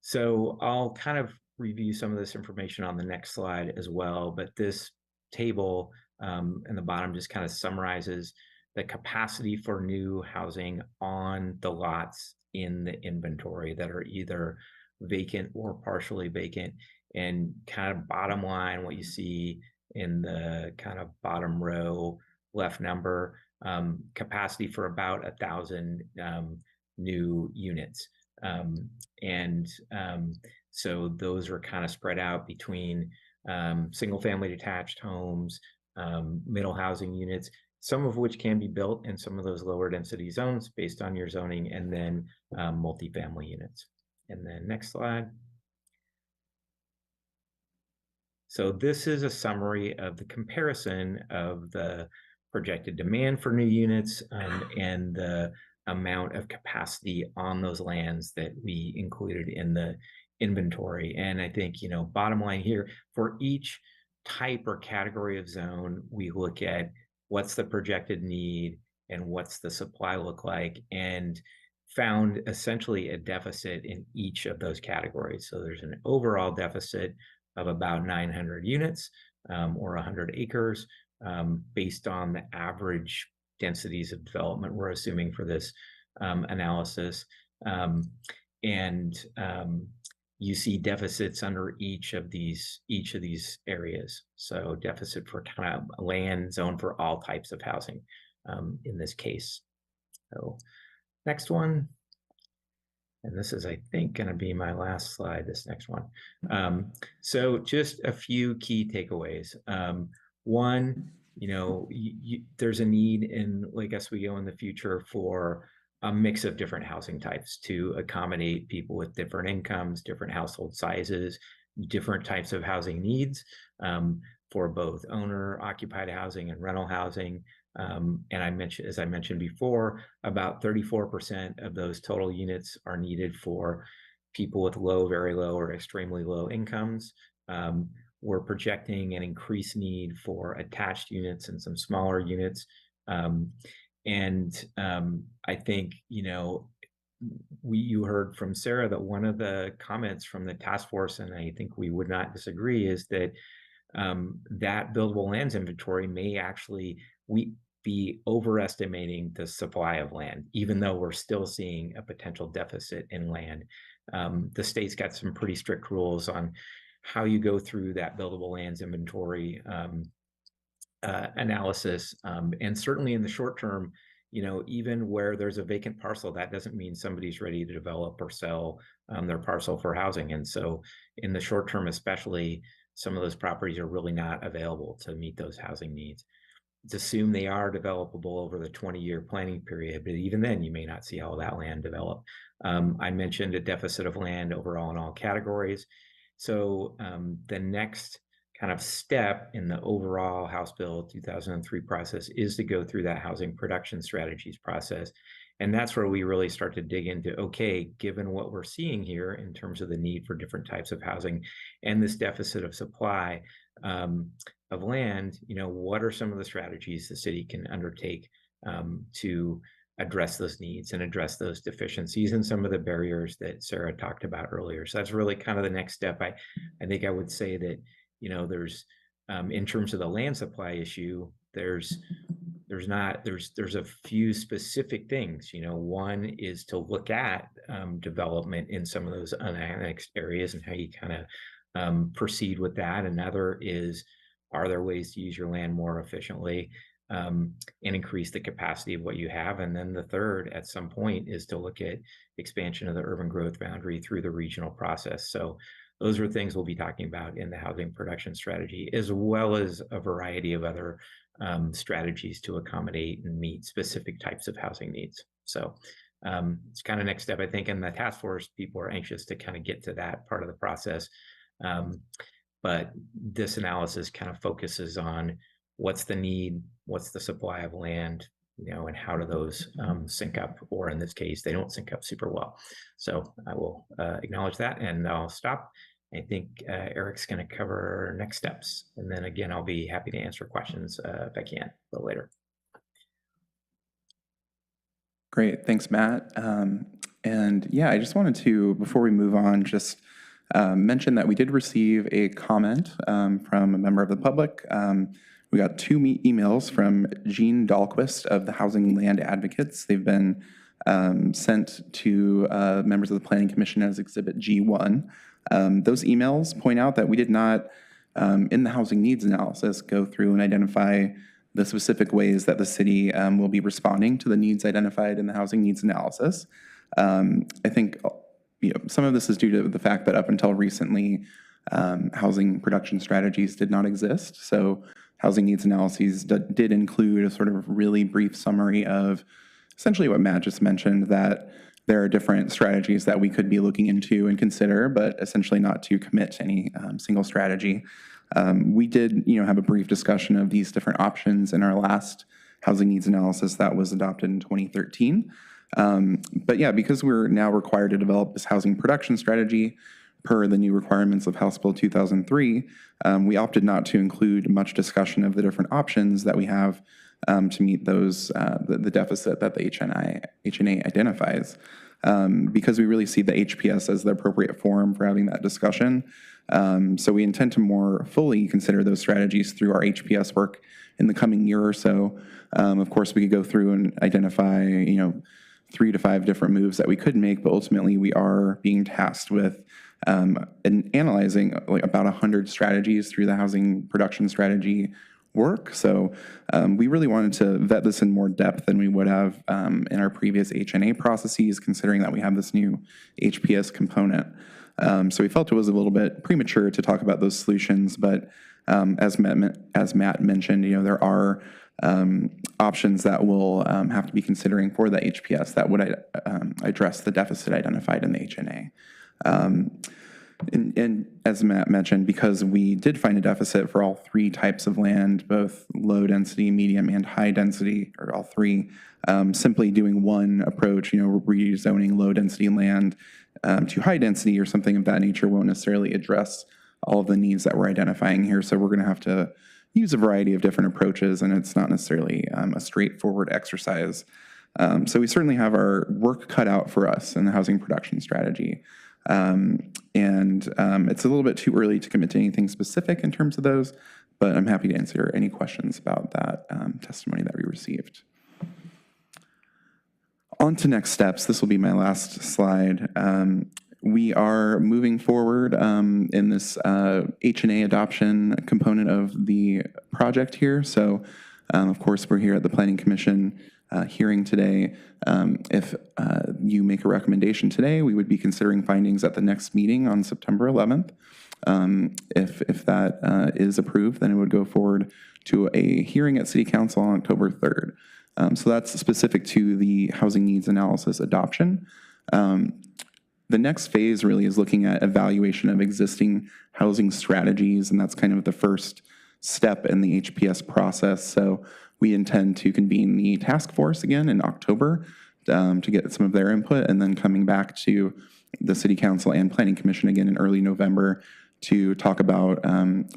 So I'll kind of review some of this information on the next slide as well, but this table in the bottom just kind of summarizes the capacity for new housing on the lots in the inventory that are either vacant or partially vacant. And kind of bottom line, what you see in the kind of bottom row left number, capacity for about 1,000 new units. So those are kind of spread out between single family detached homes, middle housing units, some of which can be built in some of those lower density zones based on your zoning, and then multifamily units. And then next slide. So this is a summary of the comparison of the projected demand for new units and the amount of capacity on those lands that we included in the inventory. And I think, bottom line here, for each type or category of zone, we look at what's the projected need and what's the supply look like, and found essentially a deficit in each of those categories. So there's an overall deficit of about 900 units or 100 acres based on the average densities of development we're assuming for this analysis. You see deficits under each of these areas. So deficit for kind of land zone for all types of housing in this case. So next one. And this is, I think, going to be my last slide, this next one. So just a few key takeaways. One, there's a need in Lake Oswego in the future for a mix of different housing types to accommodate people with different incomes, different household sizes, different types of housing needs for both owner-occupied housing and rental housing. And as I mentioned before, about 34% of those total units are needed for people with low, very low, or extremely low incomes. We're projecting an increased need for attached units and some smaller units. I think, you heard from Sarah that one of the comments from the task force, and I think we would not disagree, is that that buildable lands inventory may actually be overestimating the supply of land, even though we're still seeing a potential deficit in land. The state's got some pretty strict rules on how you go through that buildable lands inventory analysis. And certainly in the short term, even where there's a vacant parcel, that doesn't mean somebody's ready to develop or sell their parcel for housing. And so in the short term, especially, some of those properties are really not available to meet those housing needs. It's assumed they are developable over the 20-year planning period, but even then you may not see all that land develop. I mentioned a deficit of land overall in all categories. So the next kind of step in the overall House Bill 2003 process is to go through that housing production strategies process. And that's where we really start to dig into, okay, given what we're seeing here in terms of the need for different types of housing and this deficit of supply, of land, what are some of the strategies the city can undertake to address those needs and address those deficiencies and some of the barriers that Sarah talked about earlier. So that's really kind of the next step. I think I would say that, there's, in terms of the land supply issue, there's a few specific things. One is to look at development in some of those unannexed areas and how you kind of proceed with that. Another is, are there ways to use your land more efficiently and increase the capacity of what you have? And then the third, at some point, is to look at expansion of the urban growth boundary through the regional process. So those are things we'll be talking about in the housing production strategy, as well as a variety of other strategies to accommodate and meet specific types of housing needs. So it's kind of next step, I think, and the task force people are anxious to kind of get to that part of the process. But this analysis kind of focuses on what's the need, what's the supply of land, and how do those sync up, or in this case, they don't sync up super well. So I will acknowledge that, and I'll stop. I think Erik's going to cover next steps. And then again, I'll be happy to answer questions if I can a little later. Great, thanks, Matt. And yeah, I just wanted to, before we move on, just mention that we did receive a comment from a member of the public. We got 2 emails from Jean Dahlquist of the Housing Land Advocates. They've been sent to members of the Planning Commission as Exhibit G1. Those emails point out that we did not, in the housing needs analysis, go through and identify the specific ways that the city will be responding to the needs identified in the housing needs analysis. I think some of this is due to the fact that up until recently, housing production strategies did not exist. So housing needs analyses did include a sort of really brief summary of essentially what Matt just mentioned, that there are different strategies that we could be looking into and consider, but essentially not to commit to any single strategy. We did, have a brief discussion of these different options in our last housing needs analysis that was adopted in 2013. But yeah, because we're now required to develop this housing production strategy per the new requirements of House Bill 2003, we opted not to include much discussion of the different options that we have to meet those the deficit that the HNA identifies, because we really see the HPS as the appropriate forum for having that discussion. So we intend to more fully consider those strategies through our HPS work in the coming year or so. Of course, we could go through and identify, 3 to 5 different moves that we could make, but ultimately we are being tasked with analyzing about 100 strategies through the housing production strategy work. So we really wanted to vet this in more depth than we would have in our previous HNA processes, considering that we have this new HPS component. So we felt it was a little bit premature to talk about those solutions, but as Matt mentioned, there are options that we'll have to be considering for the HPS that would address the deficit identified in the HNA. And as Matt mentioned, because we did find a deficit for all 3 types of land, both low density, medium, and high density, or all 3, simply doing one approach, rezoning low density land to high density or something of that nature won't necessarily address all of the needs that we're identifying here. So we're going to have to use a variety of different approaches, and it's not necessarily a straightforward exercise. So we certainly have our work cut out for us in the housing production strategy. And it's a little bit too early to commit to anything specific in terms of those, but I'm happy to answer any questions about that testimony that we received. On to next steps. This will be my last slide. We are moving forward in this HNA adoption component of the project here. So, of course, we're here at the Planning Commission hearing today. If you make a recommendation today, we would be considering findings at the next meeting on September 11th. If that is approved, then it would go forward to a hearing at City Council on October 3rd. So that's specific to the housing needs analysis adoption. The next phase really is looking at evaluation of existing housing strategies, and that's kind of the first step in the HPS process. So we intend to convene the task force again in October to get some of their input, and then coming back to the City Council and Planning Commission again in early November to talk about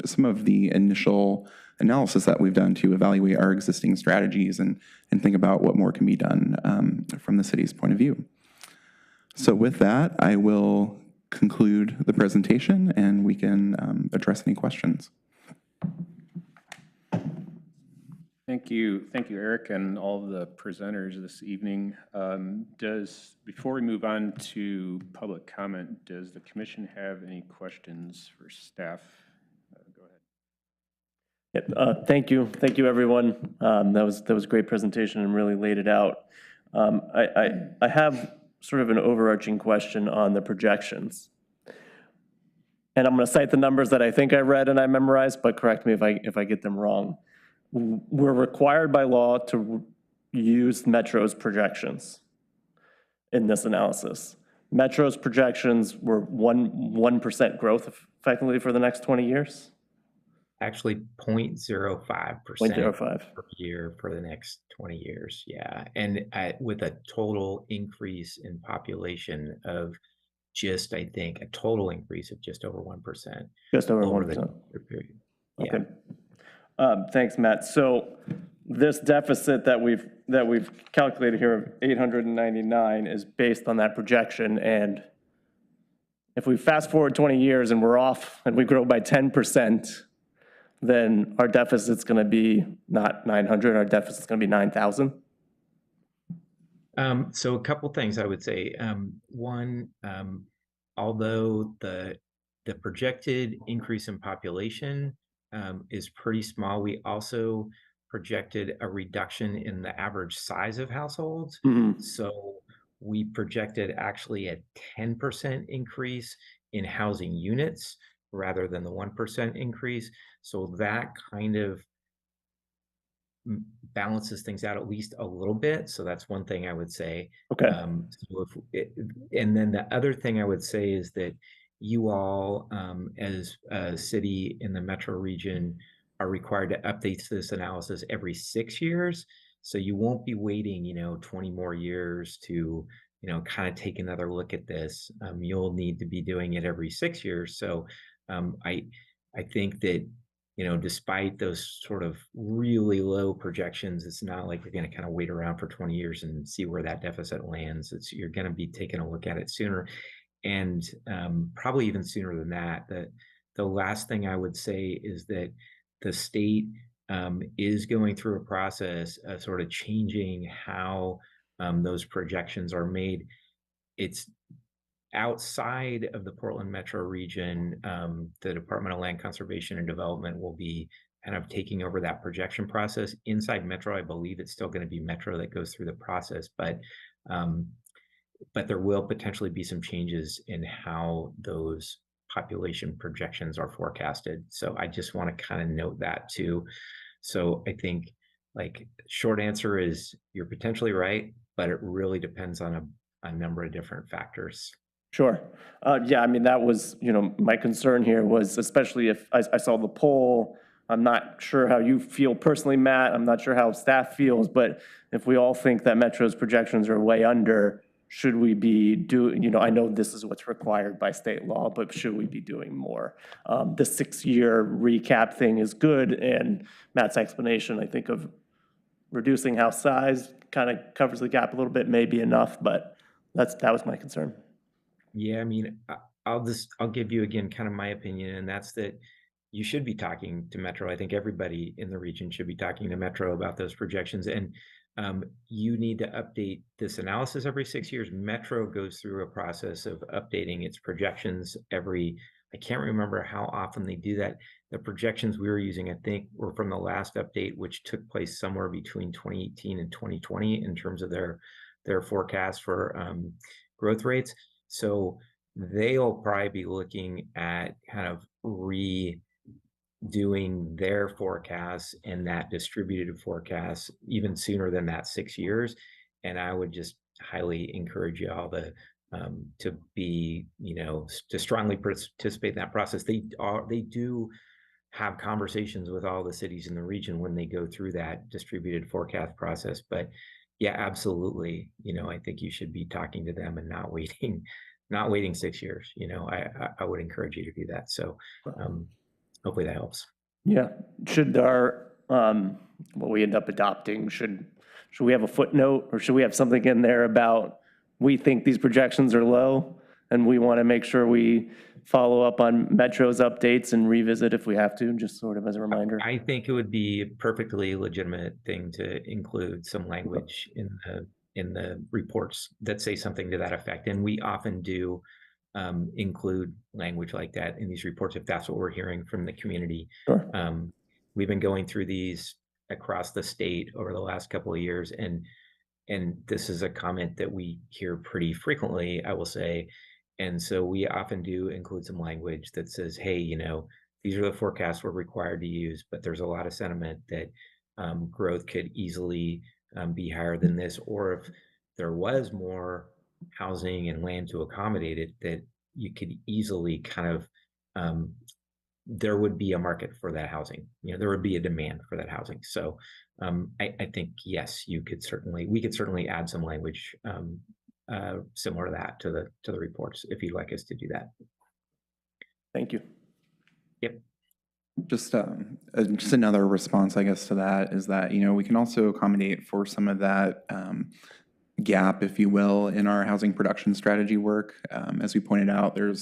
some of the initial analysis that we've done to evaluate our existing strategies and think about what more can be done from the city's point of view. So with that, I will conclude the presentation and we can address any questions. Thank you, Eric, and all of the presenters this evening. Before we move on to public comment, does the commission have any questions for staff? Go ahead. Thank you, everyone. That was a great presentation and really laid it out. I have sort of an overarching question on the projections. And I'm going to cite the numbers that I think I read and I memorized, but correct me if I get them wrong. We're required by law to use Metro's projections in this analysis. Metro's projections were 1% growth effectively for the next 20 years? Actually 0.05% 0.05 per year for the next 20 years, yeah. And with a total increase in population of just, I think, a total increase of just over 1%. Just over 1%. The period. Yeah. Okay. Thanks, Matt. So this deficit that we've calculated here of 899 is based on that projection. And if we fast forward 20 years and we're off and we grow by 10%, then our deficit's going to be not 900, our deficit's going to be 9,000. So a couple things I would say. One, although the projected increase in population is pretty small, we also projected a reduction in the average size of households. Mm-hmm. So we projected actually a 10% increase in housing units rather than the 1% increase. So that kind of balances things out at least a little bit. So that's one thing I would say. Okay. And then the other thing I would say is that you all, as a city in the metro region, are required to update this analysis every 6 years. So you won't be waiting, 20 more years to, kind of take another look at this. You'll need to be doing it every 6 years. So I think that, despite those sort of really low projections, it's not like you're going to kind of wait around for 20 years and see where that deficit lands. You're going to be taking a look at it sooner, and probably even sooner than that. The last thing I would say is that the state is going through a process of sort of changing how those projections are made. It's outside of the Portland metro region. The Department of Land Conservation and Development will be kind of taking over that projection process. Inside metro, I believe it's still going to be metro that goes through the process, but there will potentially be some changes in how those population projections are forecasted. So I just want to kind of note that too. So I think, short answer is you're potentially right, but it really depends on a number of different factors. Sure. Yeah, I mean, that was, my concern here was, especially if I saw the poll, I'm not sure how you feel personally, Matt. I'm not sure how staff feels, but if we all think that Metro's projections are way under, should we be doing, I know this is what's required by state law, but should we be doing more? The 6-year recap thing is good, and Matt's explanation, I think, of reducing house size kind of covers the gap a little bit, may be enough, but that was my concern. Yeah, I mean, I'll give you again kind of my opinion, and that's that you should be talking to Metro. I think everybody in the region should be talking to Metro about those projections, and you need to update this analysis every 6 years. Metro goes through a process of updating its projections I can't remember how often they do that. The projections we were using, I think, were from the last update, which took place somewhere between 2018 and 2020 in terms of their forecast for growth rates. So they'll probably be looking at kind of redoing their forecasts and that distributed forecast even sooner than that 6 years. And I would just highly encourage you all to be, to strongly participate in that process. They do have conversations with all the cities in the region when they go through that distributed forecast process. But yeah, absolutely. I think you should be talking to them and not waiting not waiting 6 years. I would encourage you to do that. So hopefully that helps. Yeah, should our, what we end up adopting, should we have a footnote, or should we have something in there about, we think these projections are low, and we want to make sure we follow up on Metro's updates and revisit if we have to, just sort of as a reminder? I think it would be a perfectly legitimate thing to include some language in the reports that say something to that effect. And we often do include language like that in these reports if that's what we're hearing from the community. Sure. We've been going through these across the state over the last couple of years, and this is a comment that we hear pretty frequently, I will say. And so we often do include some language that says, hey, these are the forecasts we're required to use, but there's a lot of sentiment that growth could easily be higher than this, or if there was more housing and land to accommodate it, that you could easily kind of, there would be a market for that housing. There would be a demand for that housing. So I think, yes, we could certainly add some language similar to that to the reports, if you'd like us to do that. Thank you. Yep. Just another response, I guess, to that is that, we can also accommodate for some of that gap, if you will, in our housing production strategy work. As we pointed out, I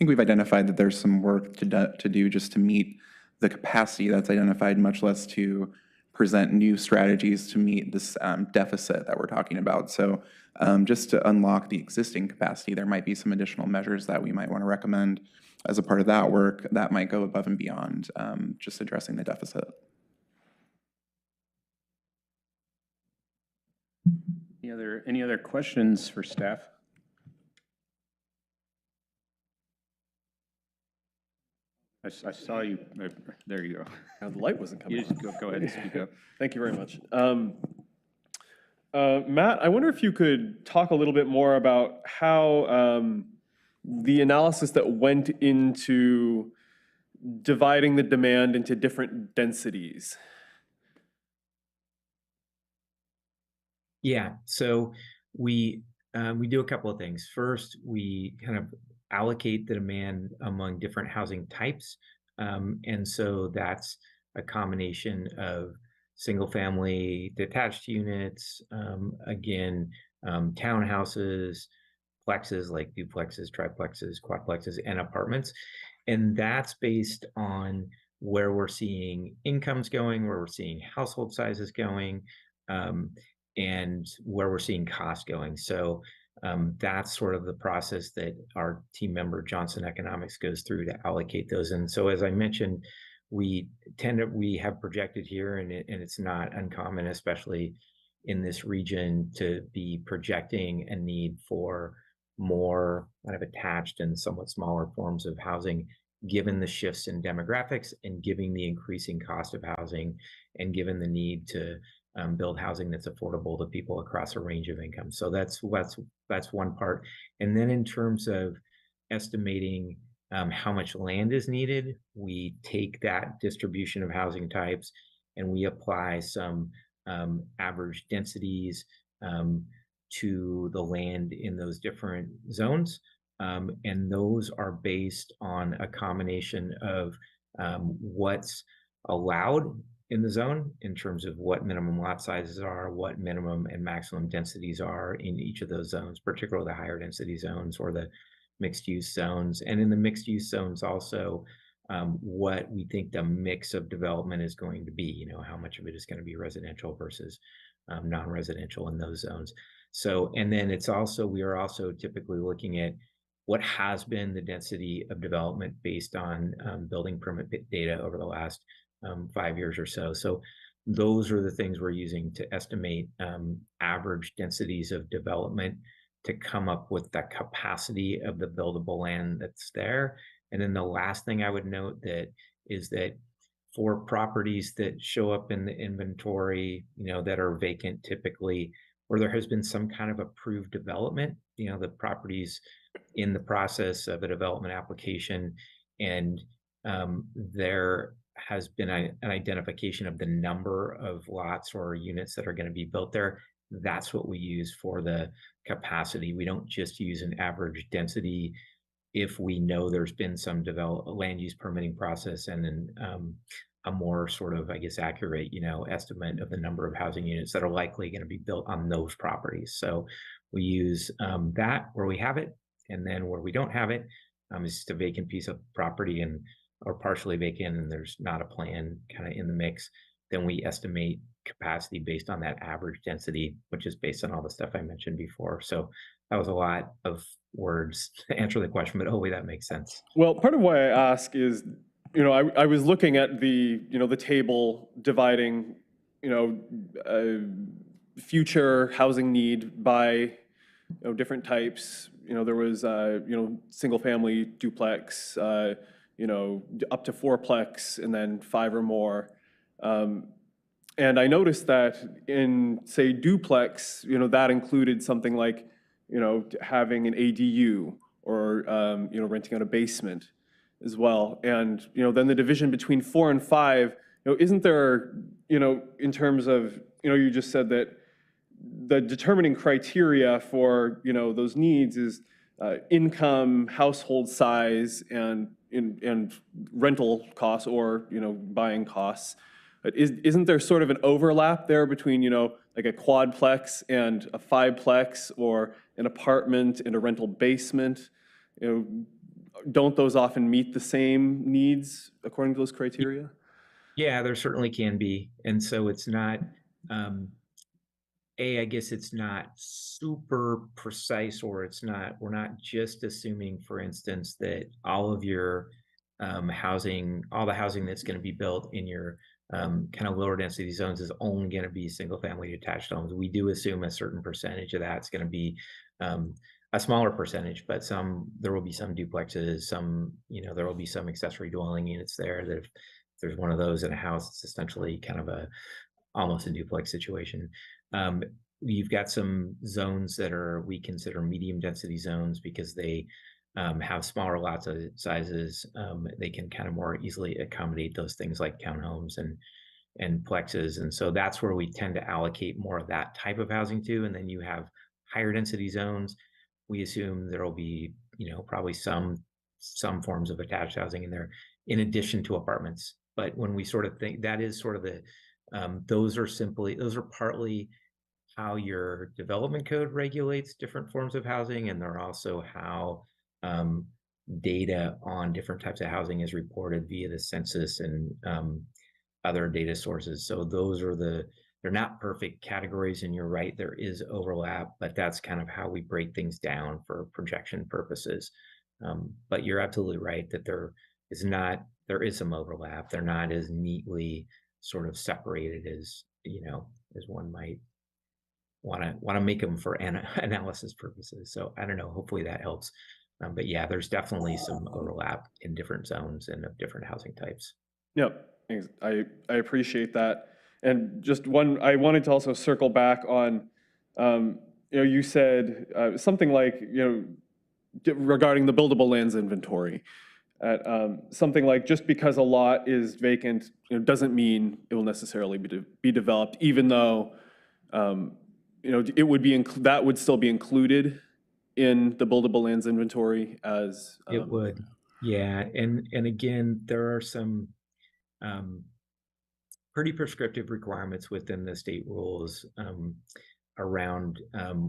think we've identified that there's some work to do just to meet the capacity that's identified, much less to present new strategies to meet this deficit that we're talking about. So just to unlock the existing capacity, there might be some additional measures that we might want to recommend as a part of that work that might go above and beyond just addressing the deficit. Any other questions for staff? I saw you. There you go. Now, the light wasn't coming You on. just go ahead and speak up. Thank you very much. Matt, I wonder if you could talk a little bit more about how the analysis that went into dividing the demand into different densities. Yeah, so we do a couple of things. First, we kind of allocate the demand among different housing types. And so that's a combination of single-family detached units, townhouses, plexes like duplexes, triplexes, quadplexes, and apartments. And that's based on where we're seeing incomes going, where we're seeing household sizes going, and where we're seeing costs going. So that's sort of the process that our team member, Johnson Economics, goes through to allocate those. And so, as I mentioned, we have projected here, and it's not uncommon, especially in this region, to be projecting a need for more kind of attached and somewhat smaller forms of housing, given the shifts in demographics and given the increasing cost of housing, and given the need to build housing that's affordable to people across a range of incomes. So that's one part. And then in terms of estimating how much land is needed, we take that distribution of housing types and we apply some average densities to the land in those different zones. And those are based on a combination of what's allowed in the zone in terms of what minimum lot sizes are, what minimum and maximum densities are in each of those zones, particularly the higher density zones or the mixed use zones. And in the mixed use zones also, what we think the mix of development is going to be, how much of it is going to be residential versus non-residential in those zones. So, and then we are also typically looking at what has been the density of development based on building permit data over the last 5 years or so. So those are the things we're using to estimate average densities of development to come up with the capacity of the buildable land that's there. And then the last thing I would note is that for properties that show up in the inventory, that are vacant typically, or there has been some kind of approved development, the property's in the process of a development application, and there has been an identification of the number of lots or units that are going to be built there. that's what we use for the capacity. We don't just use an average density if we know there's been some land use permitting process and then a more sort of, I guess, accurate, estimate of the number of housing units that are likely going to be built on those properties. So we use that where we have it, and then where we don't have it, is just a vacant piece of property or partially vacant, and there's not a plan kind of in the mix. Then we estimate capacity based on that average density, which is based on all the stuff I mentioned before. So that was a lot of words to answer the question, but hopefully that makes sense. Well, part of why I ask is, I was looking at the table dividing, future housing need by, different types. There was, single family duplex, up to fourplex, and then 5 or more. And I noticed that in, say, duplex, that included something like, having an ADU or, renting out a basement as well. And, then the division between 4 and 5, isn't there, in terms of, you just said that the determining criteria for, those needs is income, household size, and rental costs or, buying costs. But isn't there sort of an overlap there between, like a quadplex and a 5-plex, or an apartment and a rental basement? Don't those often meet the same needs according to those criteria? Yeah, there certainly can be. And so it's not, I guess it's not super precise, or we're not just assuming, for instance, that all of your housing, all the housing that's going to be built in your kind of lower density zones is only going to be single family detached homes. We do assume a certain percentage of that's going to be a smaller percentage, but there will be some duplexes, there will be some accessory dwelling units there that if there's one of those in a house, it's essentially kind of almost a duplex situation. You've got some zones that we consider medium density zones because they have smaller lot sizes. They can kind of more easily accommodate those things like townhomes and plexes. And so that's where we tend to allocate more of that type of housing to. And then you have higher density zones. We assume there will be, probably some forms of attached housing in there in addition to apartments. But when we sort of think, that is sort of those are partly how your development code regulates different forms of housing, and they're also how data on different types of housing is reported via the census and other data sources. So they're not perfect categories, and you're right, there is overlap, but that's kind of how we break things down for projection purposes. But you're absolutely right that there is some overlap. They're not as neatly sort of separated as one might want to make them for analysis purposes. So I don't know, hopefully that helps. But yeah, there's definitely some overlap in different zones and of different housing types. Yep, I appreciate that. And just I wanted to also circle back on, you said something like, regarding the buildable lands inventory, something like just because a lot is vacant, doesn't mean it will necessarily be developed, even though, it would that would still be included in the buildable lands inventory as. It would, yeah. And again, there are some pretty prescriptive requirements within the state rules around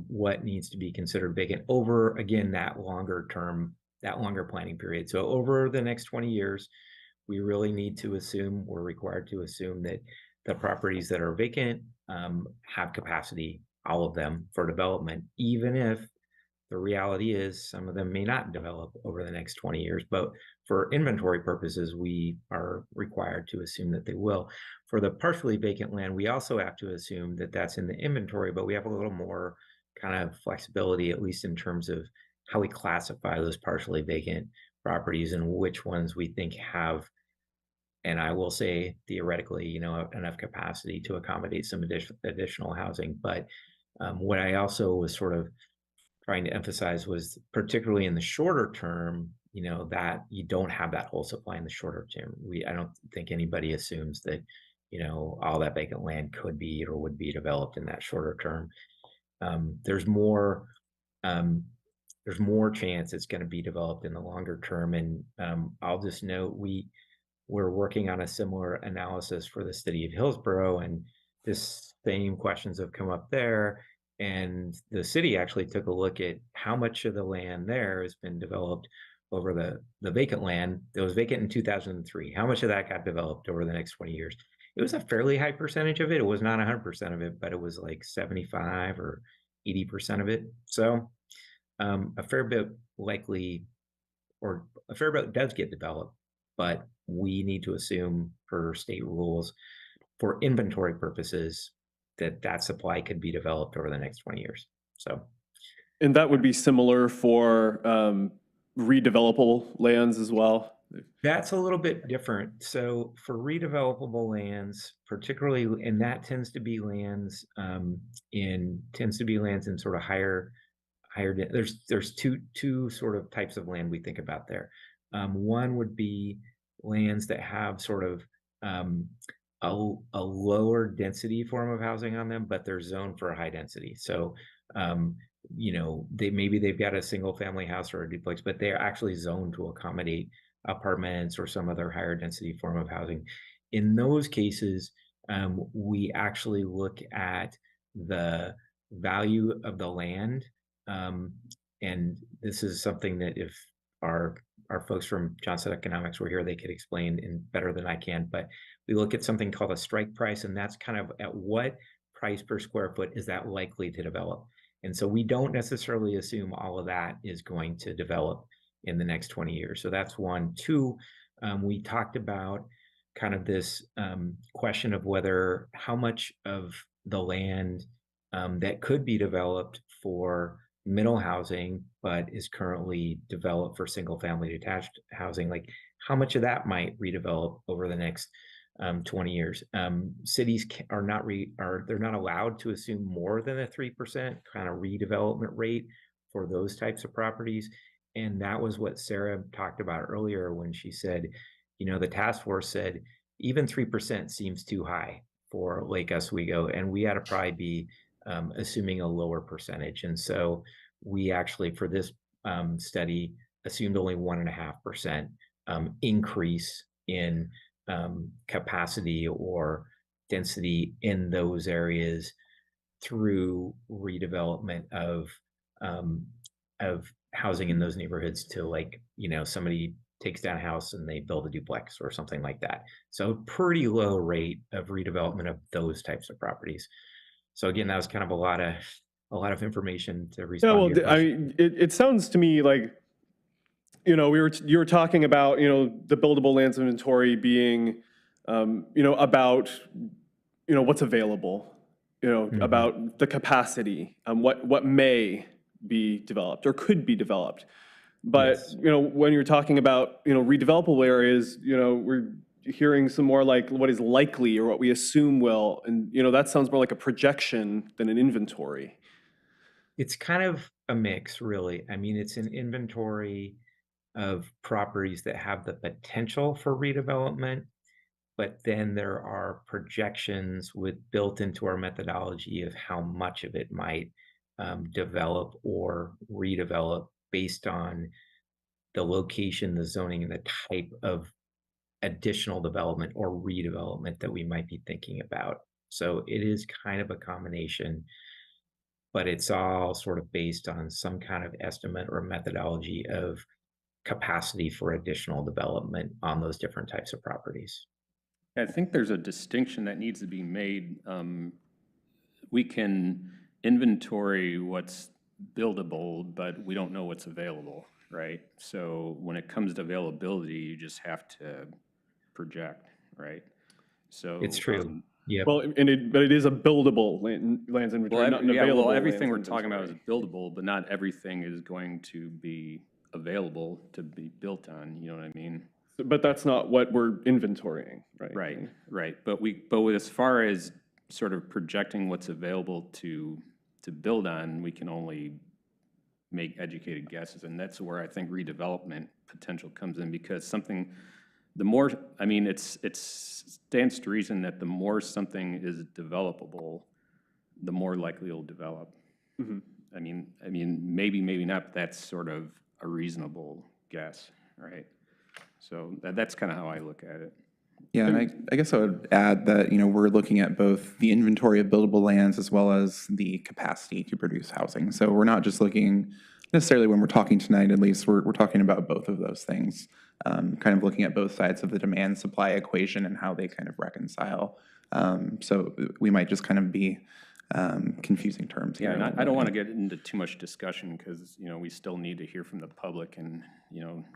what needs to be considered vacant over, again, that longer planning period. So over the next 20 years, we really need to assume, we're required to assume that the properties that are vacant have capacity, all of them, for development, even if the reality is some of them may not develop over the next 20 years. But for inventory purposes, we are required to assume that they will. For the partially vacant land, we also have to assume that that's in the inventory, but we have a little more kind of flexibility, at least in terms of how we classify those partially vacant properties and which ones we think have, and I will say theoretically, enough capacity to accommodate some additional housing. But what I also was sort of trying to emphasize was, particularly in the shorter term, that you don't have that whole supply in the shorter term. I don't think anybody assumes that, all that vacant land could be or would be developed in that shorter term. there's more um, there's more chance it's going to be developed in the longer term. And I'll just note we're working on a similar analysis for the city of Hillsborough, and this same questions have come up there. And the city actually took a look at how much of the land there has been developed over the vacant land that was vacant in 2003. How much of that got developed over the next 20 years? It was a fairly high percentage of it. It was not 100% of it, but it was like 75 or 80% of it. So a fair bit likely, or a fair bit does get developed, but we need to assume per state rules for inventory purposes that supply could be developed over the next 20 years. So, And that would be similar for redevelopable lands as well? that's a little bit different. So for redevelopable lands, particularly, and that tends to be lands in sort of higher. There's two sort of types of land we think about there. One would be lands that have sort of a lower density form of housing on them, but they're zoned for a high density. So they've got a single family house or a duplex, but they're actually zoned to accommodate apartments or some other higher density form of housing. In those cases, we actually look at the value of the land. And this is something that if our folks from Johnson Economics were here, they could explain in better than I can, but we look at something called a strike price, and that's kind of at what price per square foot is that likely to develop. And so we don't necessarily assume all of that is going to develop in the next 20 years. So that's one. Two, we talked about kind of this question of whether how much of the land that could be developed for middle housing, but is currently developed for single family detached housing, like how much of that might redevelop over the next 20 years. Cities are not they're not allowed to assume more than a 3% kind of redevelopment rate for those types of properties. And that was what Sarah talked about earlier when she said, the task force said even 3% seems too high for Lake Oswego, and we had to probably be assuming a lower percentage. And so we actually, for this study, assumed only 1.5% increase in capacity or density in those areas through redevelopment of housing in those neighborhoods to, like, somebody takes down a house and they build a duplex or something like that. So pretty low rate of redevelopment of those types of properties. So again, that was kind of a lot of information to respond to your question. It sounds to me like, you were talking about, the buildable lands inventory being, about, what's available, about the capacity, what may be developed or could be developed. But, Yes. When you're talking about, redevelopable areas, we're hearing some more like what is likely or what we assume will, and, that sounds more like a projection than an inventory. It's kind of a mix, really. I mean, it's an inventory of properties that have the potential for redevelopment, but then there are projections built into our methodology of how much of it might develop or redevelop based on the location, the zoning, and the type of additional development or redevelopment that we might be thinking about. So it is kind of a combination, but it's all sort of based on some kind of estimate or methodology of capacity for additional development on those different types of properties. I think there's a distinction that needs to be made. We can inventory what's buildable, but we don't know what's available, right? So when it comes to availability, you just have to project, right? So It's true. Yep. Well, but it is a buildable lands inventory, not an available. everything we're lands talking about is inventory. buildable, but not everything is going to be available to be built on, you know what I mean? But that's not what we're inventorying, right? Right. But as far as sort of projecting what's available to build on, we can only make educated guesses, and that's where I think redevelopment potential comes in, because it stands to reason that the more something is developable, the more likely it'll develop. I mean, maybe, maybe not, but that's sort of a reasonable guess, right? So that's kind of how I look at it. Yeah, and I guess I would add that, we're looking at both the inventory of buildable lands as well as the capacity to produce housing. So we're not just looking necessarily, when we're talking tonight, at least, we're talking about both of those things, kind of looking at both sides of the demand supply equation and how they kind of reconcile. So we might just kind of be confusing terms here. Yeah, and I don't want to get into too much discussion because, we still need to hear from the public and,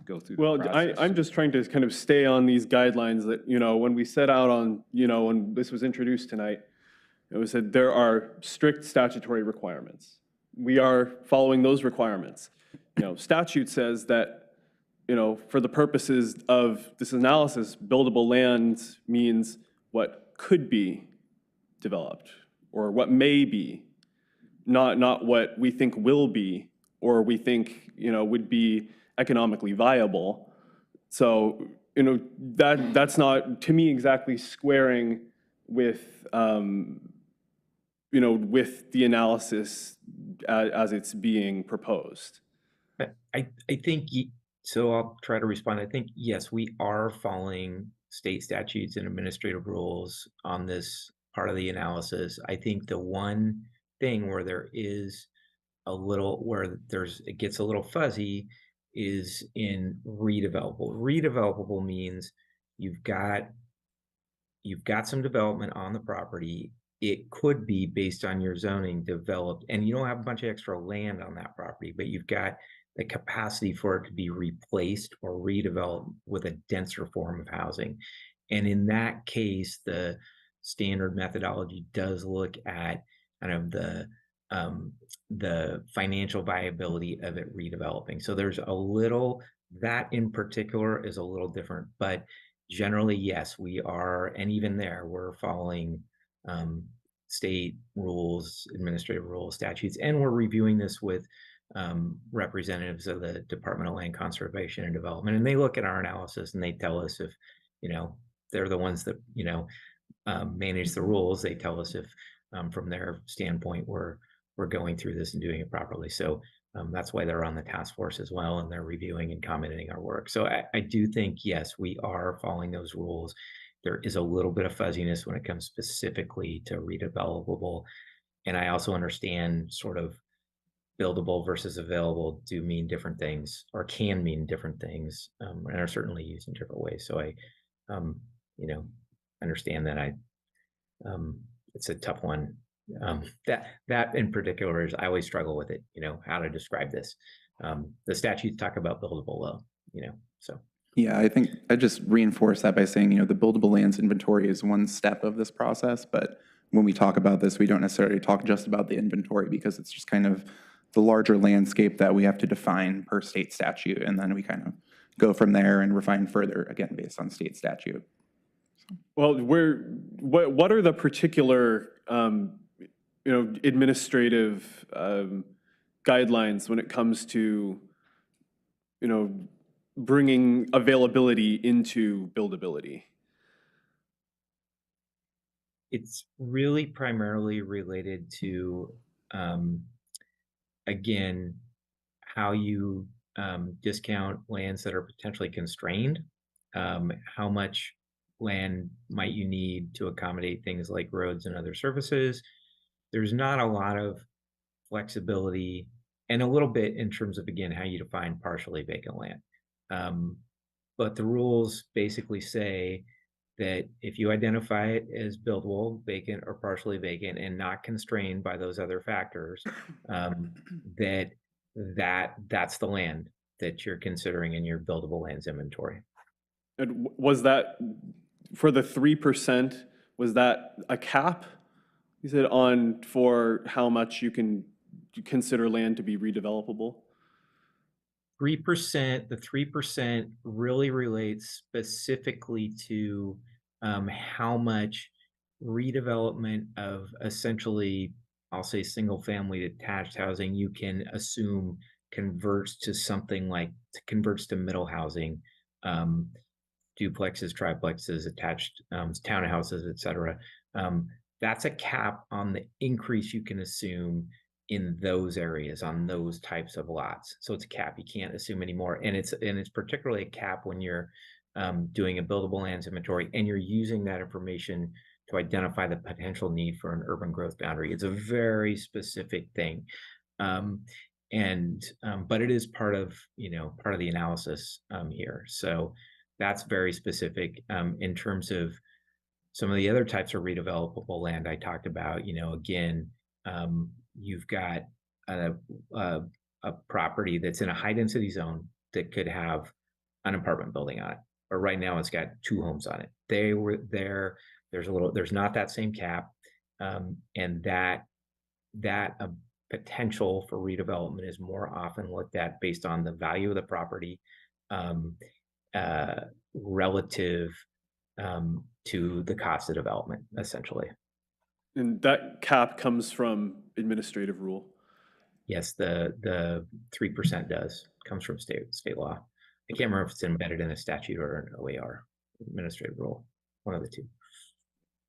go through the Well, process. I'm just trying to kind of stay on these guidelines that, when we set out on, when this was introduced tonight, it was said there are strict statutory requirements. We are following those requirements. Statute says that, for the purposes of this analysis, buildable land means what could be developed or what may be, not what we think will be or we think, would be economically viable. So, that's not, to me, exactly squaring with, with the analysis as it's being proposed. I think, so I'll try to respond. I think, yes, we are following state statutes and administrative rules on this part of the analysis. I think the one thing where there is it gets a little fuzzy is in redevelopable. Redevelopable means you've got some development on the property. It could be, based on your zoning, developed, and you don't have a bunch of extra land on that property, but you've got the capacity for it to be replaced or redeveloped with a denser form of housing. And in that case, the standard methodology does look at kind of the financial viability of it redeveloping. So there's that in particular is a little different, but generally, yes, we are, and even there, we're following state rules, administrative rules, statutes, and we're reviewing this with representatives of the Department of Land Conservation and Development, and they look at our analysis and they tell us if, they're the ones that, manage the rules. They tell us if, from their standpoint, we're going through this and doing it properly. So that's why they're on the task force as well, and they're reviewing and commenting our work. So I do think, yes, we are following those rules. There is a little bit of fuzziness when it comes specifically to redevelopable. And I also understand sort of buildable versus available do mean different things, or can mean different things, and are certainly used in different ways. So I, understand that it's a tough one. That in particular is, I always struggle with it, how to describe this. The statutes talk about buildable low, so. Yeah, I think I just reinforce that by saying, the buildable lands inventory is one step of this process, but when we talk about this, we don't necessarily talk just about the inventory, because it's just kind of the larger landscape that we have to define per state statute, and then we kind of go from there and refine further, again, based on state statute. Well, what are the particular, administrative guidelines when it comes to, bringing availability into buildability? It's really primarily related to, again, how you discount lands that are potentially constrained. How much land might you need to accommodate things like roads and other services? There's not a lot of flexibility, and a little bit in terms of, again, how you define partially vacant land. But the rules basically say that if you identify it as buildable, vacant, or partially vacant, and not constrained by those other factors, that's the land that you're considering in your buildable lands inventory. And was that, for the 3%, was that a cap? You said for how much you can consider land to be redevelopable? 3%, the 3% really relates specifically to how much redevelopment of essentially, I'll say, single-family detached housing you can assume converts to middle housing, duplexes, triplexes, attached townhouses, et cetera. That's a cap on the increase you can assume in those areas on those types of lots. So it's a cap. You can't assume anymore. And it's particularly a cap when you're doing a buildable lands inventory and you're using that information to identify the potential need for an urban growth boundary. It's a very specific thing. But it is part of the analysis here. So that's very specific. In terms of some of the other types of redevelopable land I talked about, again, you've got a property that's in a high density zone that could have an apartment building on it, or right now it's got 2 homes on it. There's not that same cap, and that potential for redevelopment is more often looked at based on the value of the property relative to the cost of development, essentially. And that cap comes from administrative rule. Yes, the 3% comes from state law. I can't remember if it's embedded in a statute or an OAR, administrative rule, one of the two.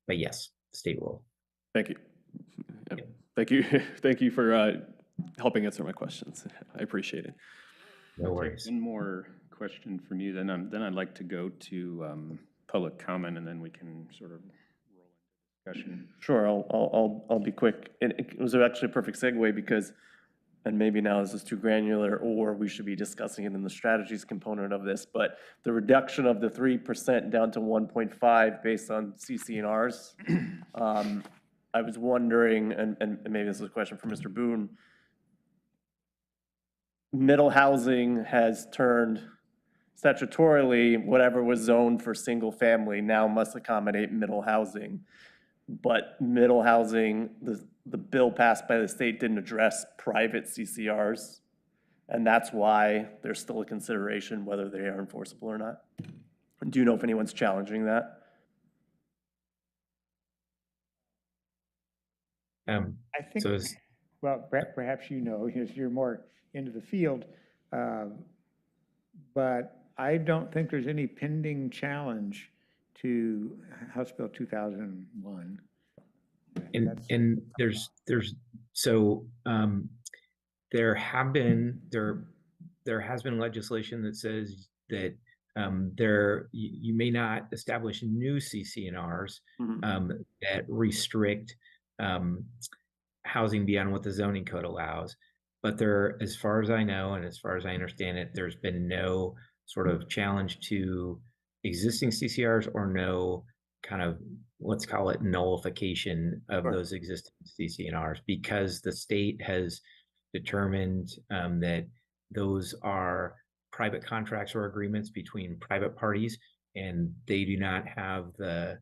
But yes, state rule. Thank you. Yeah. Thank you. Thank you for helping answer my questions. I appreciate it. No worries. One more question from you, then I'd like to go to public comment, and then we can sort of roll into discussion. Sure, I'll be quick. And it was actually a perfect segue because, and maybe now this is too granular, or we should be discussing it in the strategies component of this, but the reduction of the 3% down to 1.5 based on CC&Rs. I was wondering, and maybe this is a question for Mr. Boone, middle housing has turned statutorily, whatever was zoned for single family now must accommodate middle housing. But middle housing, the bill passed by the state didn't address private CCRs. And that's why there's still a consideration whether they are enforceable or not. Do you know if anyone's challenging that? I think, So well, perhaps you're more into the field, but I don't think there's any pending challenge to House Bill 2001. and there's so there has been legislation that says that you may not establish new CC&Rs that restrict housing beyond what the zoning code allows. But as far as I know, and as far as I understand it, there's been no sort of challenge to existing CCRs or no kind of, let's call it, nullification of those existing CC&Rs, because the state has determined that those are private contracts or agreements between private parties, and they do not have the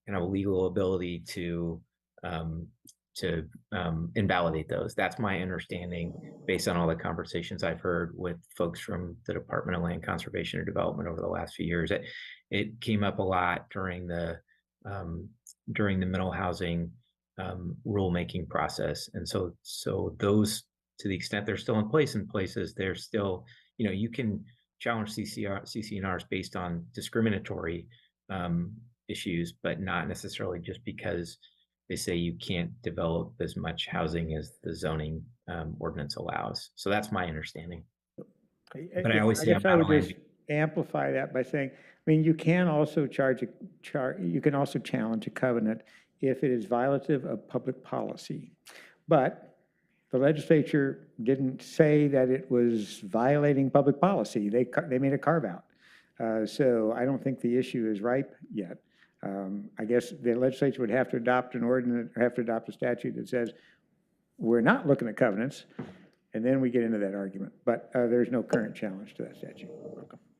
kind of legal ability to invalidate those. That's my understanding based on all the conversations I've heard with folks from the Department of Land Conservation and Development over the last few years. It came up a lot during the middle housing rulemaking process. And so those, to the extent they're still in places, they're still, you can challenge CC&Rs based on discriminatory issues, but not necessarily just because they say you can't develop as much housing as the zoning ordinance allows. So that's my understanding. But I always say I would just amplify that by saying, you can also you can also challenge a covenant if it is violative of public policy. But the legislature didn't say that it was violating public policy. They made a carve out. So I don't think the issue is ripe yet. I guess the legislature would have to adopt an ordinance, or have to adopt a statute that says, we're not looking at covenants, and then we get into that argument. But there's no current challenge to that statute.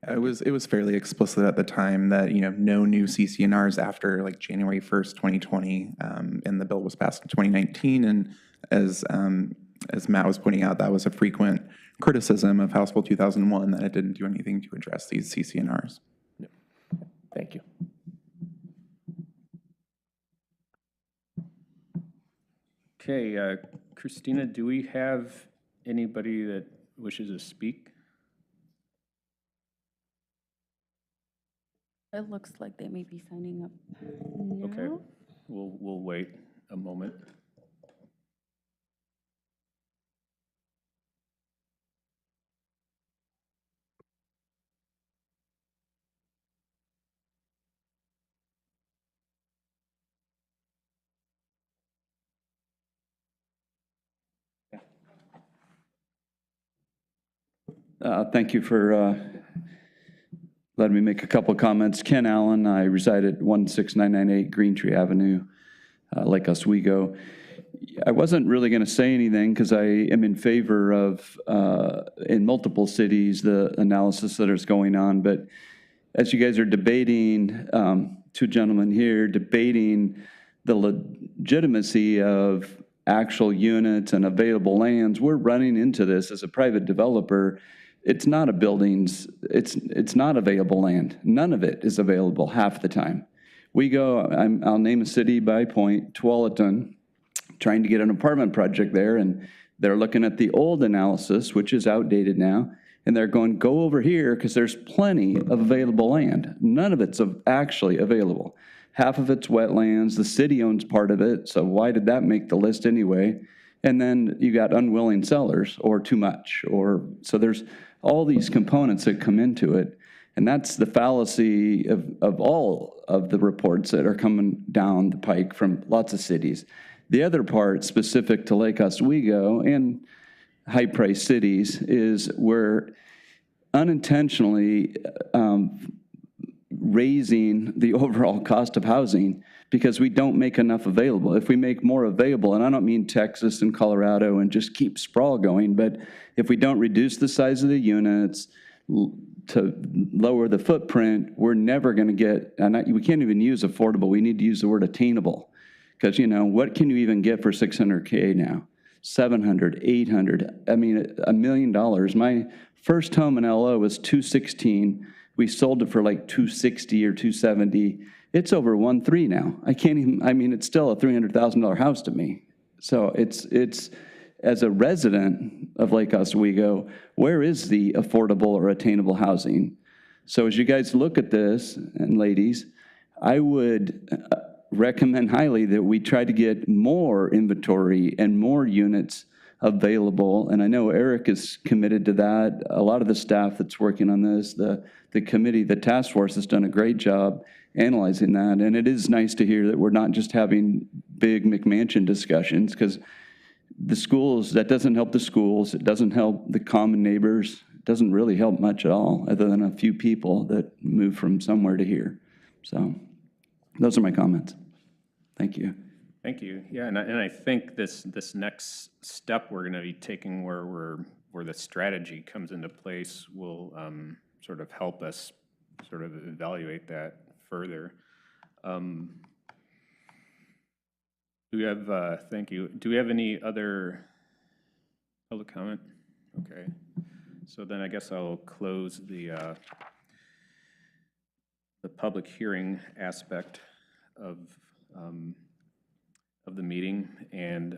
It was fairly explicit at the time that, no new CC&Rs after like January 1st, 2020, and the bill was passed in 2019. And as Matt was pointing out, that was a frequent criticism of House Bill 2001, that it didn't do anything to address these CC&Rs. Thank you. Okay, Christina, do we have anybody that wishes to speak? It looks like they may be signing up now. Okay, we'll wait a moment. Thank you for letting me make a couple comments. Ken Allen, I reside at 16998 Green Tree Avenue, Lake Oswego. I wasn't really going to say anything because I am in favor of, in multiple cities, the analysis that is going on. But as you guys are debating, two gentlemen here debating the legitimacy of actual units and available lands, we're running into this as a private developer. It's not a buildings, it's not available land. None of it is available half the time. We go, I'll name a city by point, Tualatin, trying to get an apartment project there, and they're looking at the old analysis, which is outdated now, and they're going, go over here because there's plenty of available land. None of it's actually available. Half of it's wetlands, the city owns part of it, so why did that make the list anyway? And then you got unwilling sellers or too much, so there's all these components that come into it. And that's the fallacy of all of the reports that are coming down the pike from lots of cities. The other part specific to Lake Oswego and high-priced cities is we're unintentionally raising the overall cost of housing because we don't make enough available. If we make more available, and I don't mean Texas and Colorado and just keep sprawl going, but if we don't reduce the size of the units to lower the footprint, we're never going to get, and we can't even use affordable, we need to use the word attainable. Because, you know, what can you even get for $600K now? 700, 800, I mean, $1 million. My first home in LO was $216. We sold it for like $260 or $270. It's over $1.3 now. I can't even, I mean, it's still a $300,000 house to me. So it's, as a resident of Lake Oswego, where is the affordable or attainable housing? So as you guys look at this, and ladies, I would recommend highly that we try to get more inventory and more units available. And I know Eric is committed to that. A lot of the staff that's working on this, the committee, the task force has done a great job analyzing that. And it is nice to hear that we're not just having big McMansion discussions, because the schools, that doesn't help the schools. It doesn't help the common neighbors. It doesn't really help much at all, other than a few people that move from somewhere to here. So those are my comments. Thank you. Thank you. Yeah, and I think this next step we're going to be taking, where the strategy comes into place, will sort of help us sort of evaluate that further. Do we have? Thank you. Do we have any other public comment? Okay. So then I guess I'll close the public hearing aspect of the meeting, and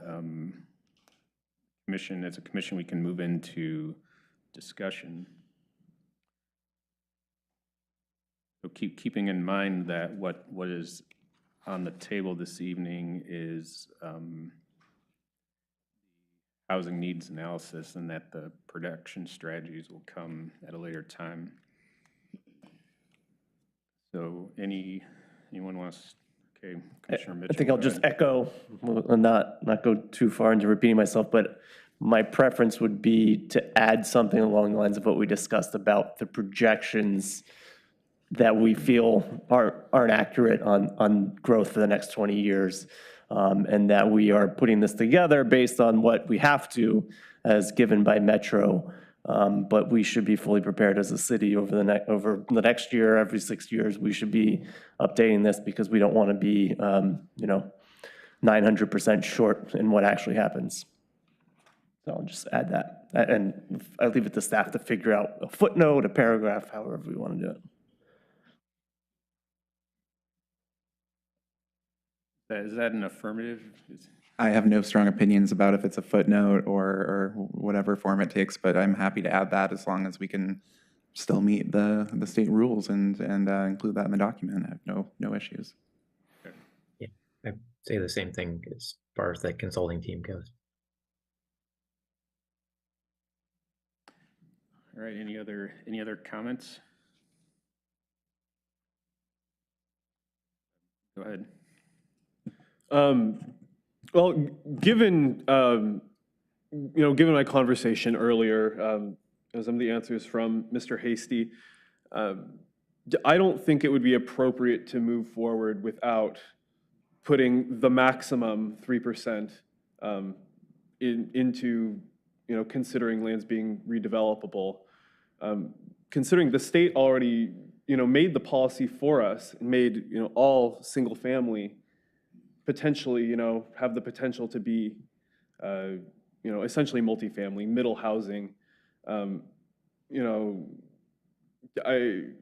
commission, as a commission, we can move into discussion. So keeping in mind that what is on the table this evening is housing needs analysis, and that the production strategies will come at a later time. So anyone wants? Okay, Commissioner Mitchell. I think I'll just echo, and not go too far into repeating myself, but my preference would be to add something along the lines of what we discussed about the projections that we feel aren't accurate on growth for the next 20 years, and that we are putting this together based on what we have to, as given by Metro. But we should be fully prepared as a city over the next year. Every 6 years, we should be updating this, because we don't want to be, 900% short in what actually happens. So I'll just add that, and I leave it to staff to figure out a footnote, a paragraph, however we want to do it. Is that an affirmative? I have no strong opinions about if it's a footnote or whatever form it takes, but I'm happy to add that as long as we can still meet the state rules and include that in the document. I have no issues. Yeah, I'd say the same thing as far as the consulting team goes. All right, any other comments? Go ahead. Well, given given my conversation earlier, some of the answers from Mr. Hasty. I don't think it would be appropriate to move forward without putting the maximum 3% into, considering lands being redevelopable. Considering the state already, made the policy for us, and made, all single family potentially, have the potential to be, essentially multifamily, middle housing. When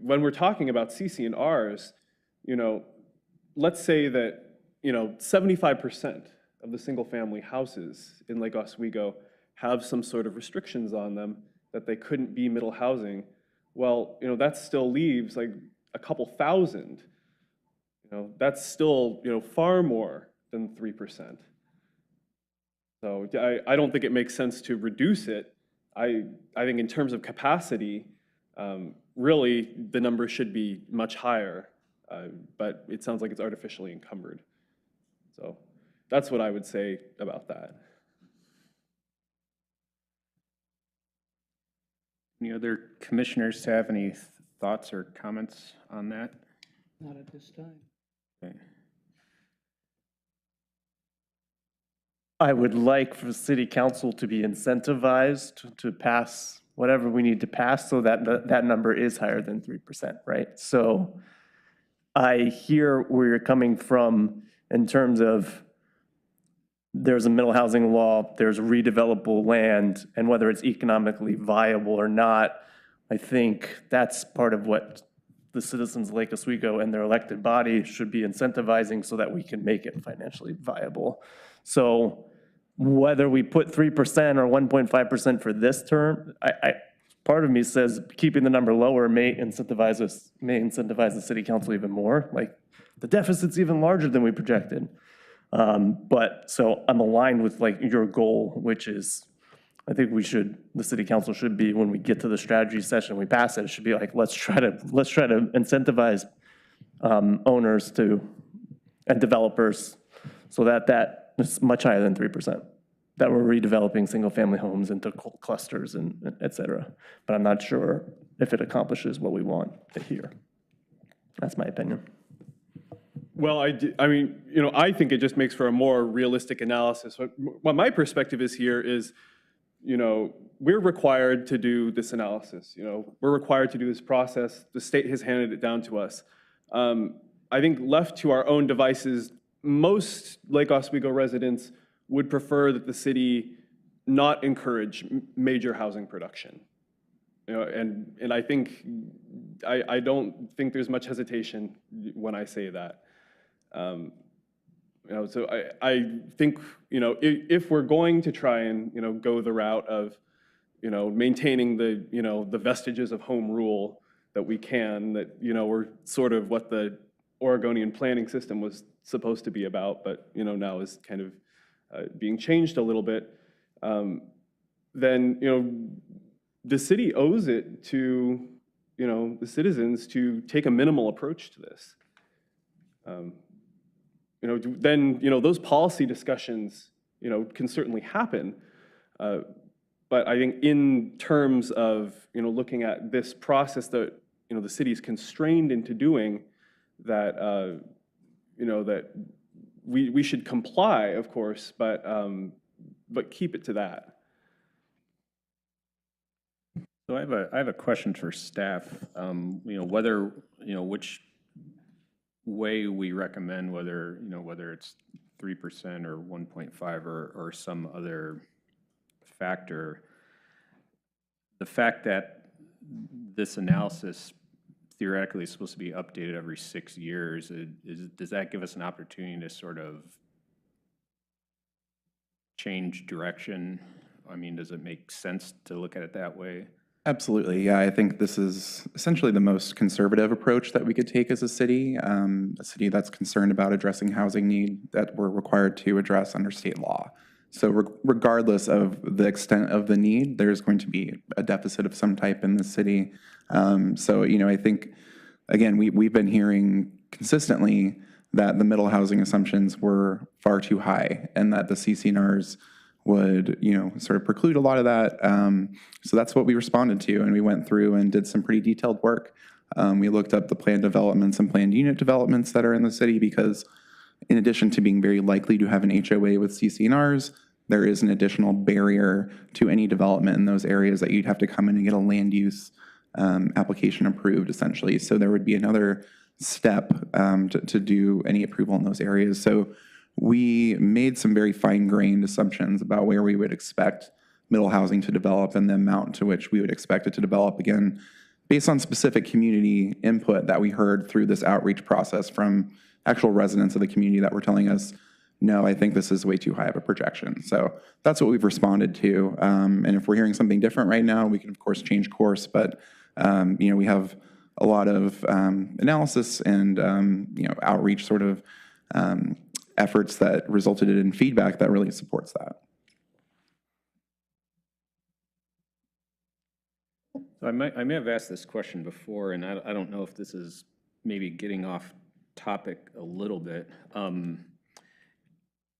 we're talking about CC&Rs, let's say that, 75% of the single-family houses in Lake Oswego have some sort of restrictions on them that they couldn't be middle housing. Well, that still leaves like a couple thousand. That's still, far more than 3%. So I don't think it makes sense to reduce it. I think in terms of capacity, really the number should be much higher, but it sounds like it's artificially encumbered. So that's what I would say about that. Any other commissioners have any thoughts or comments on that? Not at this time. Okay. I would like for city council to be incentivized to pass whatever we need to pass so that that number is higher than 3%, right? So I hear where you're coming from in terms of there's a middle housing law, there's redevelopable land, and whether it's economically viable or not, I think that's part of what the citizens of Lake Oswego and their elected body should be incentivizing so that we can make it financially viable. So whether we put 3% or 1.5% for this term, part of me says keeping the number lower may incentivize the city council even more. Like the deficit's even larger than we projected. But so I'm aligned with like your goal, which is, I think the city council should be, when we get to the strategy session, we pass it, it should be like, let's try to incentivize owners and developers so that is much higher than 3%, that we're redeveloping single family homes into clusters and et cetera. But I'm not sure if it accomplishes what we want to hear. That's my opinion. Well, I think it just makes for a more realistic analysis. What my perspective is here is, we're required to do this analysis. We're required to do this process. The state has handed it down to us. I think left to our own devices, most Lake Oswego residents would prefer that the city not encourage major housing production. And I think, I don't think there's much hesitation when I say that. So I think, if we're going to try and, go the route of, maintaining the vestiges of home rule that we can, that, we're sort of what the Oregonian planning system was supposed to be about, but, now is kind of being changed a little bit, then, the city owes it to, the citizens to take a minimal approach to this. Then, those policy discussions, can certainly happen. But I think in terms of, looking at this process that, the city is constrained into doing, that, that we should comply, of course, but keep it to that. So I have a question for staff. Whether, which way we recommend, whether it's 3% or 1.5 or some other factor. The fact that this analysis theoretically is supposed to be updated every 6 years, does that give us an opportunity to sort of change direction? I mean, does it make sense to look at it that way? Absolutely, yeah. I think this is essentially the most conservative approach that we could take as a city that's concerned about addressing housing need that we're required to address under state law. So regardless of the extent of the need, there's going to be a deficit of some type in the city. So, I think, again, we've been hearing consistently that the middle housing assumptions were far too high and that the CC&Rs would, sort of preclude a lot of that. So that's what we responded to, and we went through and did some pretty detailed work. We looked up the planned developments and planned unit developments that are in the city because in addition to being very likely to have an HOA with CC&Rs, there is an additional barrier to any development in those areas that you'd have to come in and get a land use application approved, essentially. So there would be another step to do any approval in those areas. So we made some very fine-grained assumptions about where we would expect middle housing to develop and the amount to which we would expect it to develop, again, based on specific community input that we heard through this outreach process from actual residents of the community that were telling us, no, I think this is way too high of a projection. So that's what we've responded to. And if we're hearing something different right now, we can, of course, change course. But, we have a lot of analysis and, outreach sort of efforts that resulted in feedback that really supports that. So I may have asked this question before, and I don't know if this is maybe getting off topic a little bit.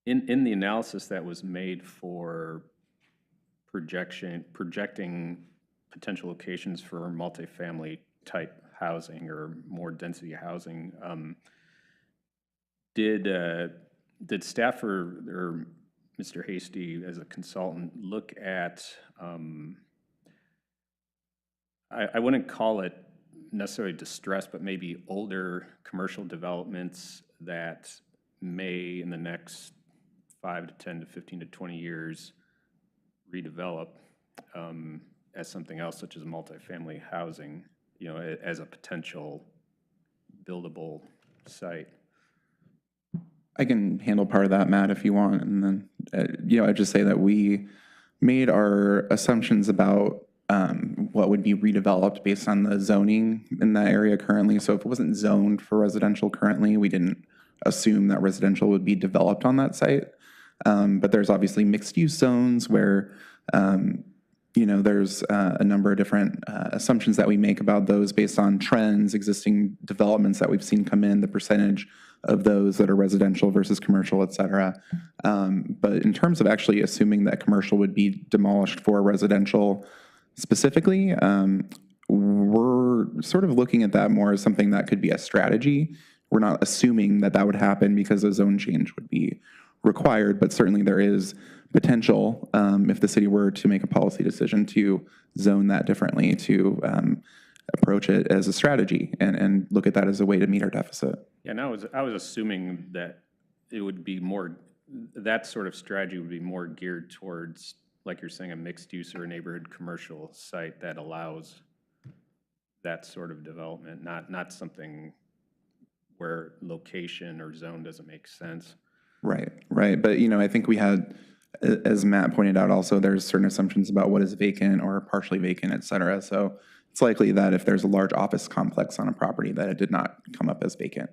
In the analysis that was made for projecting potential locations for multifamily type housing or more density housing, did staff or Mr. Hasty as a consultant look at, I wouldn't call it necessarily distressed, but maybe older commercial developments that may in the next 5 to 10 to 15 to 20 years redevelop as something else, such as multifamily housing, as a potential buildable site? I can handle part of that, Matt, if you want. And then, I'd just say that we made our assumptions about what would be redeveloped based on the zoning in that area currently. So if it wasn't zoned for residential currently, we didn't assume that residential would be developed on that site. But there's obviously mixed-use zones where, there's a number of different assumptions that we make about those based on trends, existing developments that we've seen come in, the percentage of those that are residential versus commercial, et cetera. But in terms of actually assuming that commercial would be demolished for residential specifically, we're sort of looking at that more as something that could be a strategy. We're not assuming that that would happen because a zone change would be required, but certainly there is potential if the city were to make a policy decision to zone that differently, to approach it as a strategy and look at that as a way to meet our deficit. Yeah, and I was assuming that it would be more, that sort of strategy would be more geared towards, like you're saying, a mixed use or a neighborhood commercial site that allows that sort of development, not something where location or zone doesn't make sense. Right. But, I think we had, as Matt pointed out also, there's certain assumptions about what is vacant or partially vacant, et cetera. So it's likely that if there's a large office complex on a property that it did not come up as vacant.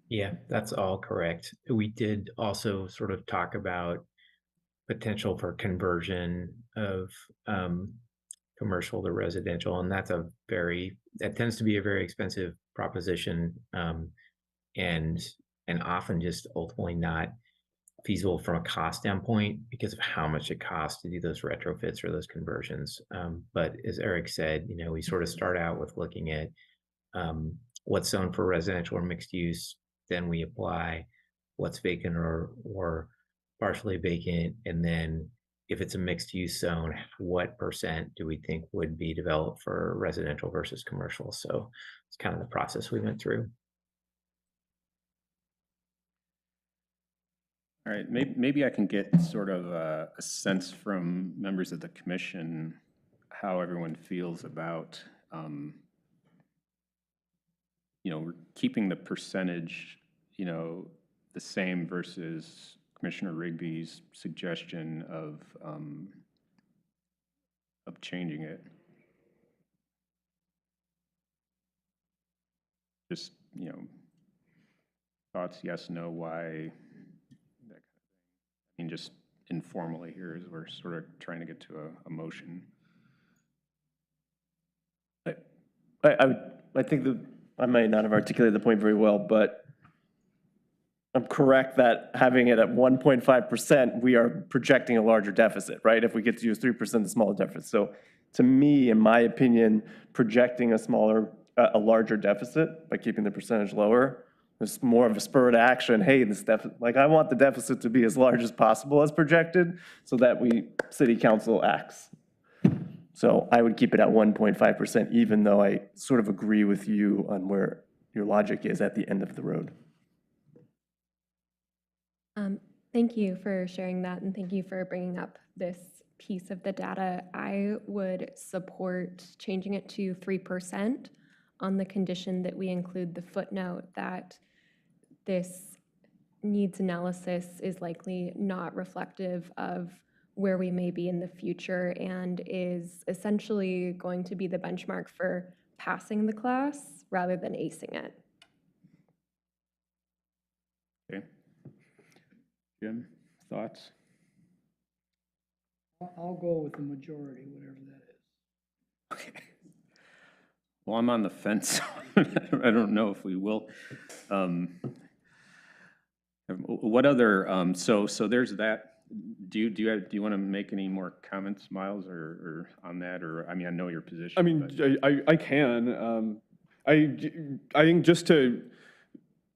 Yeah, that's all correct. We did also sort of talk about potential for conversion of commercial to residential, and that tends to be a very expensive proposition, and often just ultimately not feasible from a cost standpoint because of how much it costs to do those retrofits or those conversions. But as Erik said, we sort of start out with looking at what's zoned for residential or mixed use, then we apply what's vacant or partially vacant, and then if it's a mixed use zone, what percent do we think would be developed for residential versus commercial? So it's kind of the process we went through. All right, maybe I can get sort of a sense from members of the commission how everyone feels about, keeping the percentage, the same versus Commissioner Rigby's suggestion of changing it. Just, thoughts, yes, no, why? I mean, just informally here as we're sort of trying to get to a motion. I think that I might not have articulated the point very well, but I'm correct that having it at 1.5%, we are projecting a larger deficit, right? If we get to use 3%, the smaller deficit. So to me, in my opinion, projecting a larger deficit by keeping the percentage lower is more of a spur to action. Hey, this deficit, like I want the deficit to be as large as possible as projected so that city council acts. So I would keep it at 1.5%, even though I sort of agree with you on where your logic is at the end of the road. Thank you for sharing that, and thank you for bringing up this piece of the data. I would support changing it to 3% on the condition that we include the footnote that this needs analysis is likely not reflective of where we may be in the future and is essentially going to be the benchmark for passing the class rather than acing it. Okay. Jim, thoughts? I'll go with the majority, whatever that is. Okay. Well, I'm on the fence. I don't know if we will. What other, so there's that. Do you want to make any more comments, Miles, or on that? Or, I mean, I know your position. I mean, I can. I think just to,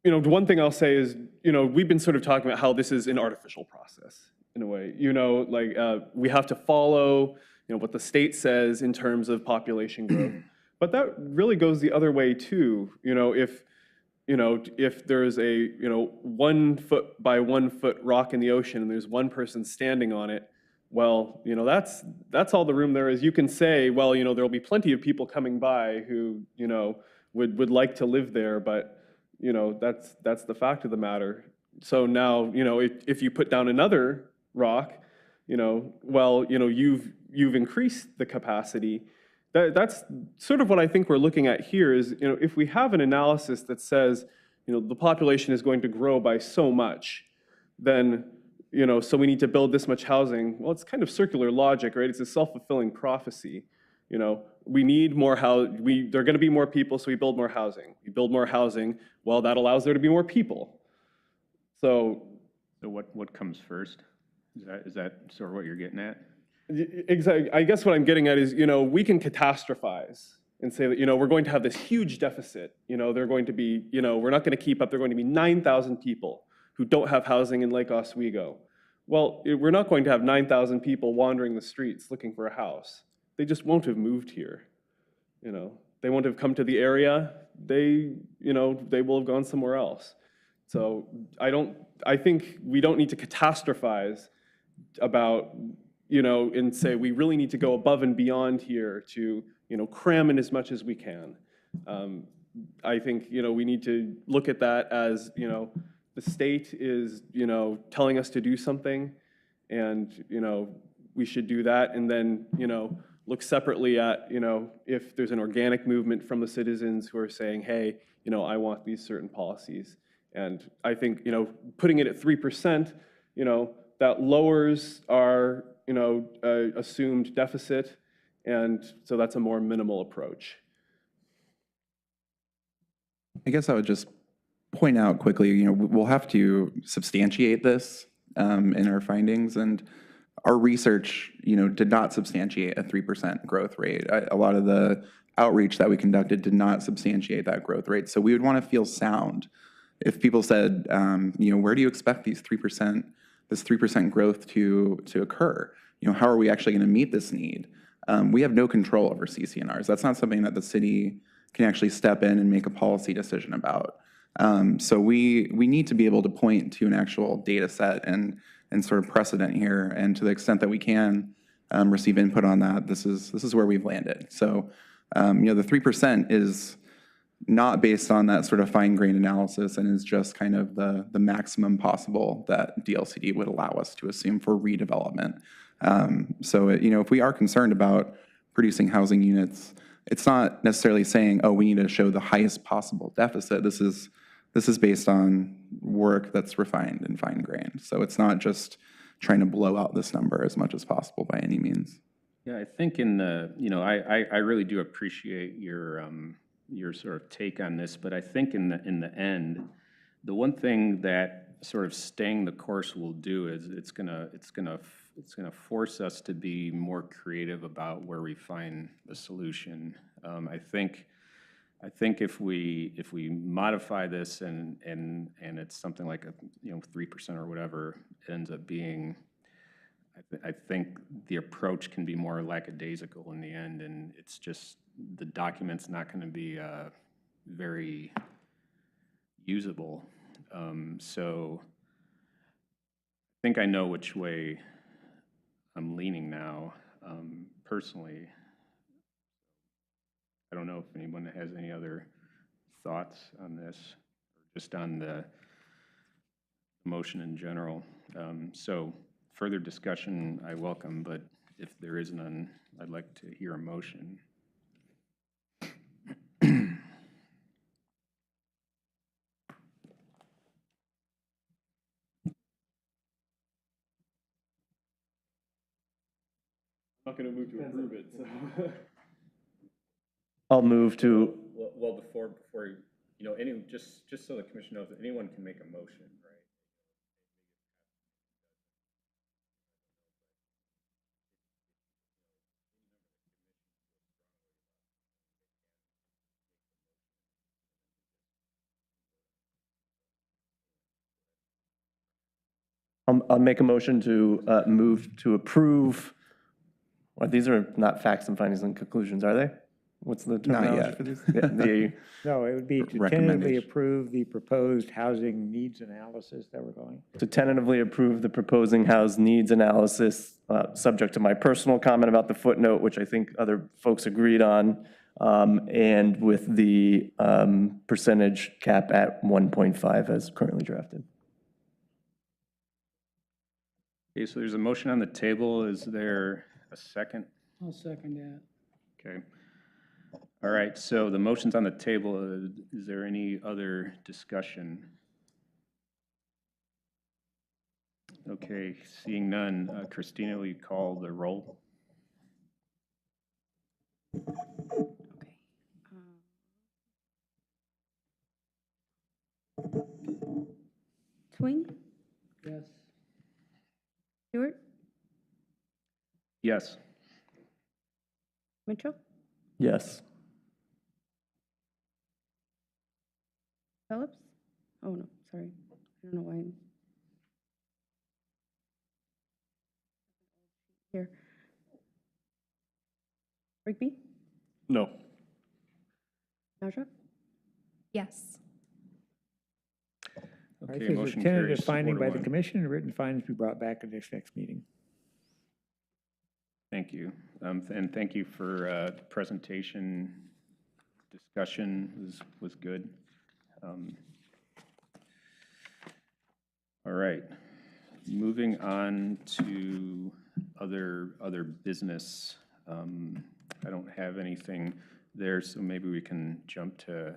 one thing I'll say is, we've been sort of talking about how this is an artificial process in a way. Like we have to follow, what the state says in terms of population growth. But that really goes the other way too. If there's a 1 foot by 1 foot rock in the ocean and there's one person standing on it, well, that's all the room there is. You can say, well, there'll be plenty of people coming by who would like to live there, but that's the fact of the matter. So now if you put down another rock, well, you've increased the capacity. That's sort of what I think we're looking at here is, if we have an analysis that says, the population is going to grow by so much, then, so we need to build this much housing. Well, it's kind of circular logic, right? It's a self-fulfilling prophecy. We need more housing. There are going to be more people, so we build more housing. We build more housing. Well, that allows there to be more people. So what comes first? Is that sort of what you're getting at? Exactly. I guess what I'm getting at is, we can catastrophize and say that, we're going to have this huge deficit. They're going to be, we're not going to keep up. There are going to be 9,000 people who don't have housing in Lake Oswego. Well, we're not going to have 9,000 people wandering the streets looking for a house. They just won't have moved here. They won't have come to the area. They will have gone somewhere else. So I think we don't need to catastrophize about, and say we really need to go above and beyond here to, cram in as much as we can. I think, we need to look at that as, the state is, telling us to do something, and, we should do that, and then, look separately at, if there's an organic movement from the citizens who are saying, hey, I want these certain policies. And I think, putting it at 3%, that lowers our, assumed deficit, and so that's a more minimal approach. I guess I would just point out quickly, we'll have to substantiate this in our findings, and our research, did not substantiate a 3% growth rate. A lot of the outreach that we conducted did not substantiate that growth rate. So we would want to feel sound. If people said, where do you expect this 3% growth to occur? How are we actually going to meet this need? We have no control over CC&Rs. That's not something that the city can actually step in and make a policy decision about. So we need to be able to point to an actual data set and sort of precedent here. And to the extent that we can receive input on that, this is where we've landed. So the 3% is not based on that sort of fine-grained analysis, and is just kind of the maximum possible that DLCD would allow us to assume for redevelopment. So if we are concerned about producing housing units, it's not necessarily saying, oh, we need to show the highest possible deficit. This is based on work that's refined and fine-grained. So it's not just trying to blow out this number as much as possible by any means. Yeah, I think in the, I really do appreciate your sort of take on this, but I think in the end, the one thing that sort of staying the course will do is it's gonna force us to be more creative about where we find a solution. I think if we modify this and it's something like 3% or whatever it ends up being, I think the approach can be more lackadaisical in the end, and it's just the document's not going to be very usable. So I think I know which way I'm leaning now, personally. I don't know if anyone has any other thoughts on this, or just on the motion in general. So further discussion I welcome, but if there is none, I'd like to hear a motion. I'm not going to move to approve it, so. I'll move to, Well, before just so the commission knows, that anyone can make a motion, right? I'll make a motion to move to approve. Well, these are not facts and findings and conclusions, are they? What's the terminology yet. for these? Yeah, No, it would be to tentatively Recommendation. approve the proposed housing needs analysis that we're going. to tentatively approve the proposing house needs analysis, subject to my personal comment about the footnote, which I think other folks agreed on, and with the percentage cap at 1.5 as currently drafted. Okay, so there's a motion on the table. Is there a second? I'll second that. Okay. All right, so the motion's on the table. Is there any other discussion? Okay, seeing none. Christina, will you call the roll? Okay. Swing, Yes. Stewart, Yes. Mitchell, Yes. Phillips? Oh, no, sorry. I don't know why. Here. Rigby, No. Najwa? Yes. All right, Okay, so it's a motion tentative carries finding 4 to by the 1. commission, and written findings be brought back at this next meeting. Thank you. And thank you for the presentation. Discussion was good. All right. Moving on to other business. I don't have anything there, so maybe we can jump to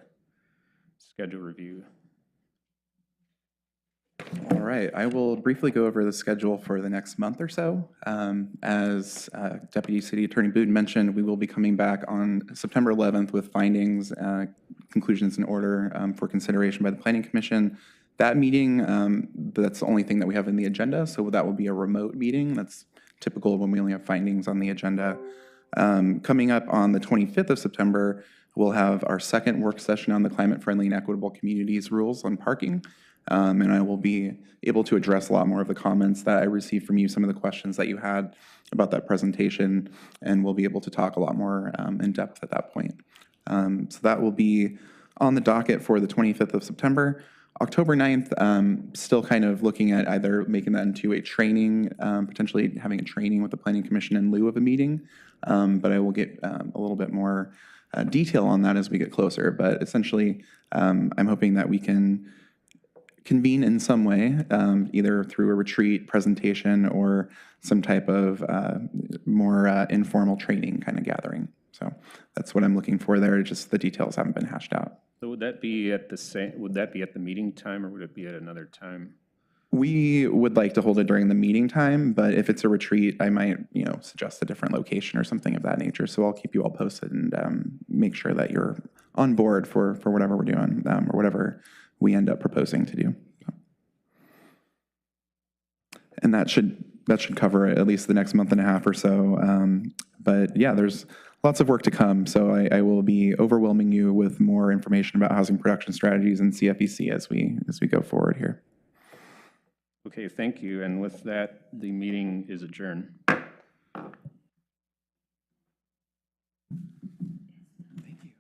schedule review. All right, I will briefly go over the schedule for the next month or so. As Deputy City Attorney Boone mentioned, we will be coming back on September 11th with findings, conclusions in order for consideration by the Planning Commission. That meeting, that's the only thing that we have in the agenda, so that will be a remote meeting. That's typical when we only have findings on the agenda. Coming up on the 25th of September, we'll have our second work session on the climate-friendly and equitable communities rules on parking. And I will be able to address a lot more of the comments that I received from you, some of the questions that you had about that presentation, and we'll be able to talk a lot more in depth at that point. So that will be on the docket for the 25th of September. October 9th, still kind of looking at either making that into a training, potentially having a training with the Planning Commission in lieu of a meeting, but I will get a little bit more detail on that as we get closer. But essentially, I'm hoping that we can convene in some way, either through a retreat, presentation, or some type of more informal training kind of gathering. So that's what I'm looking for there. Just the details haven't been hashed out. So would that be at the meeting time, or would it be at another time? We would like to hold it during the meeting time, but if it's a retreat, I might, suggest a different location or something of that nature. So I'll keep you all posted and make sure that you're on board for whatever we're doing, or whatever we end up proposing to do. And that should cover at least the next month and a half or so. But yeah, there's lots of work to come. So I will be overwhelming you with more information about housing production strategies and CFEC as we go forward here. Okay, thank you. And with that, the meeting is adjourned. Thank you.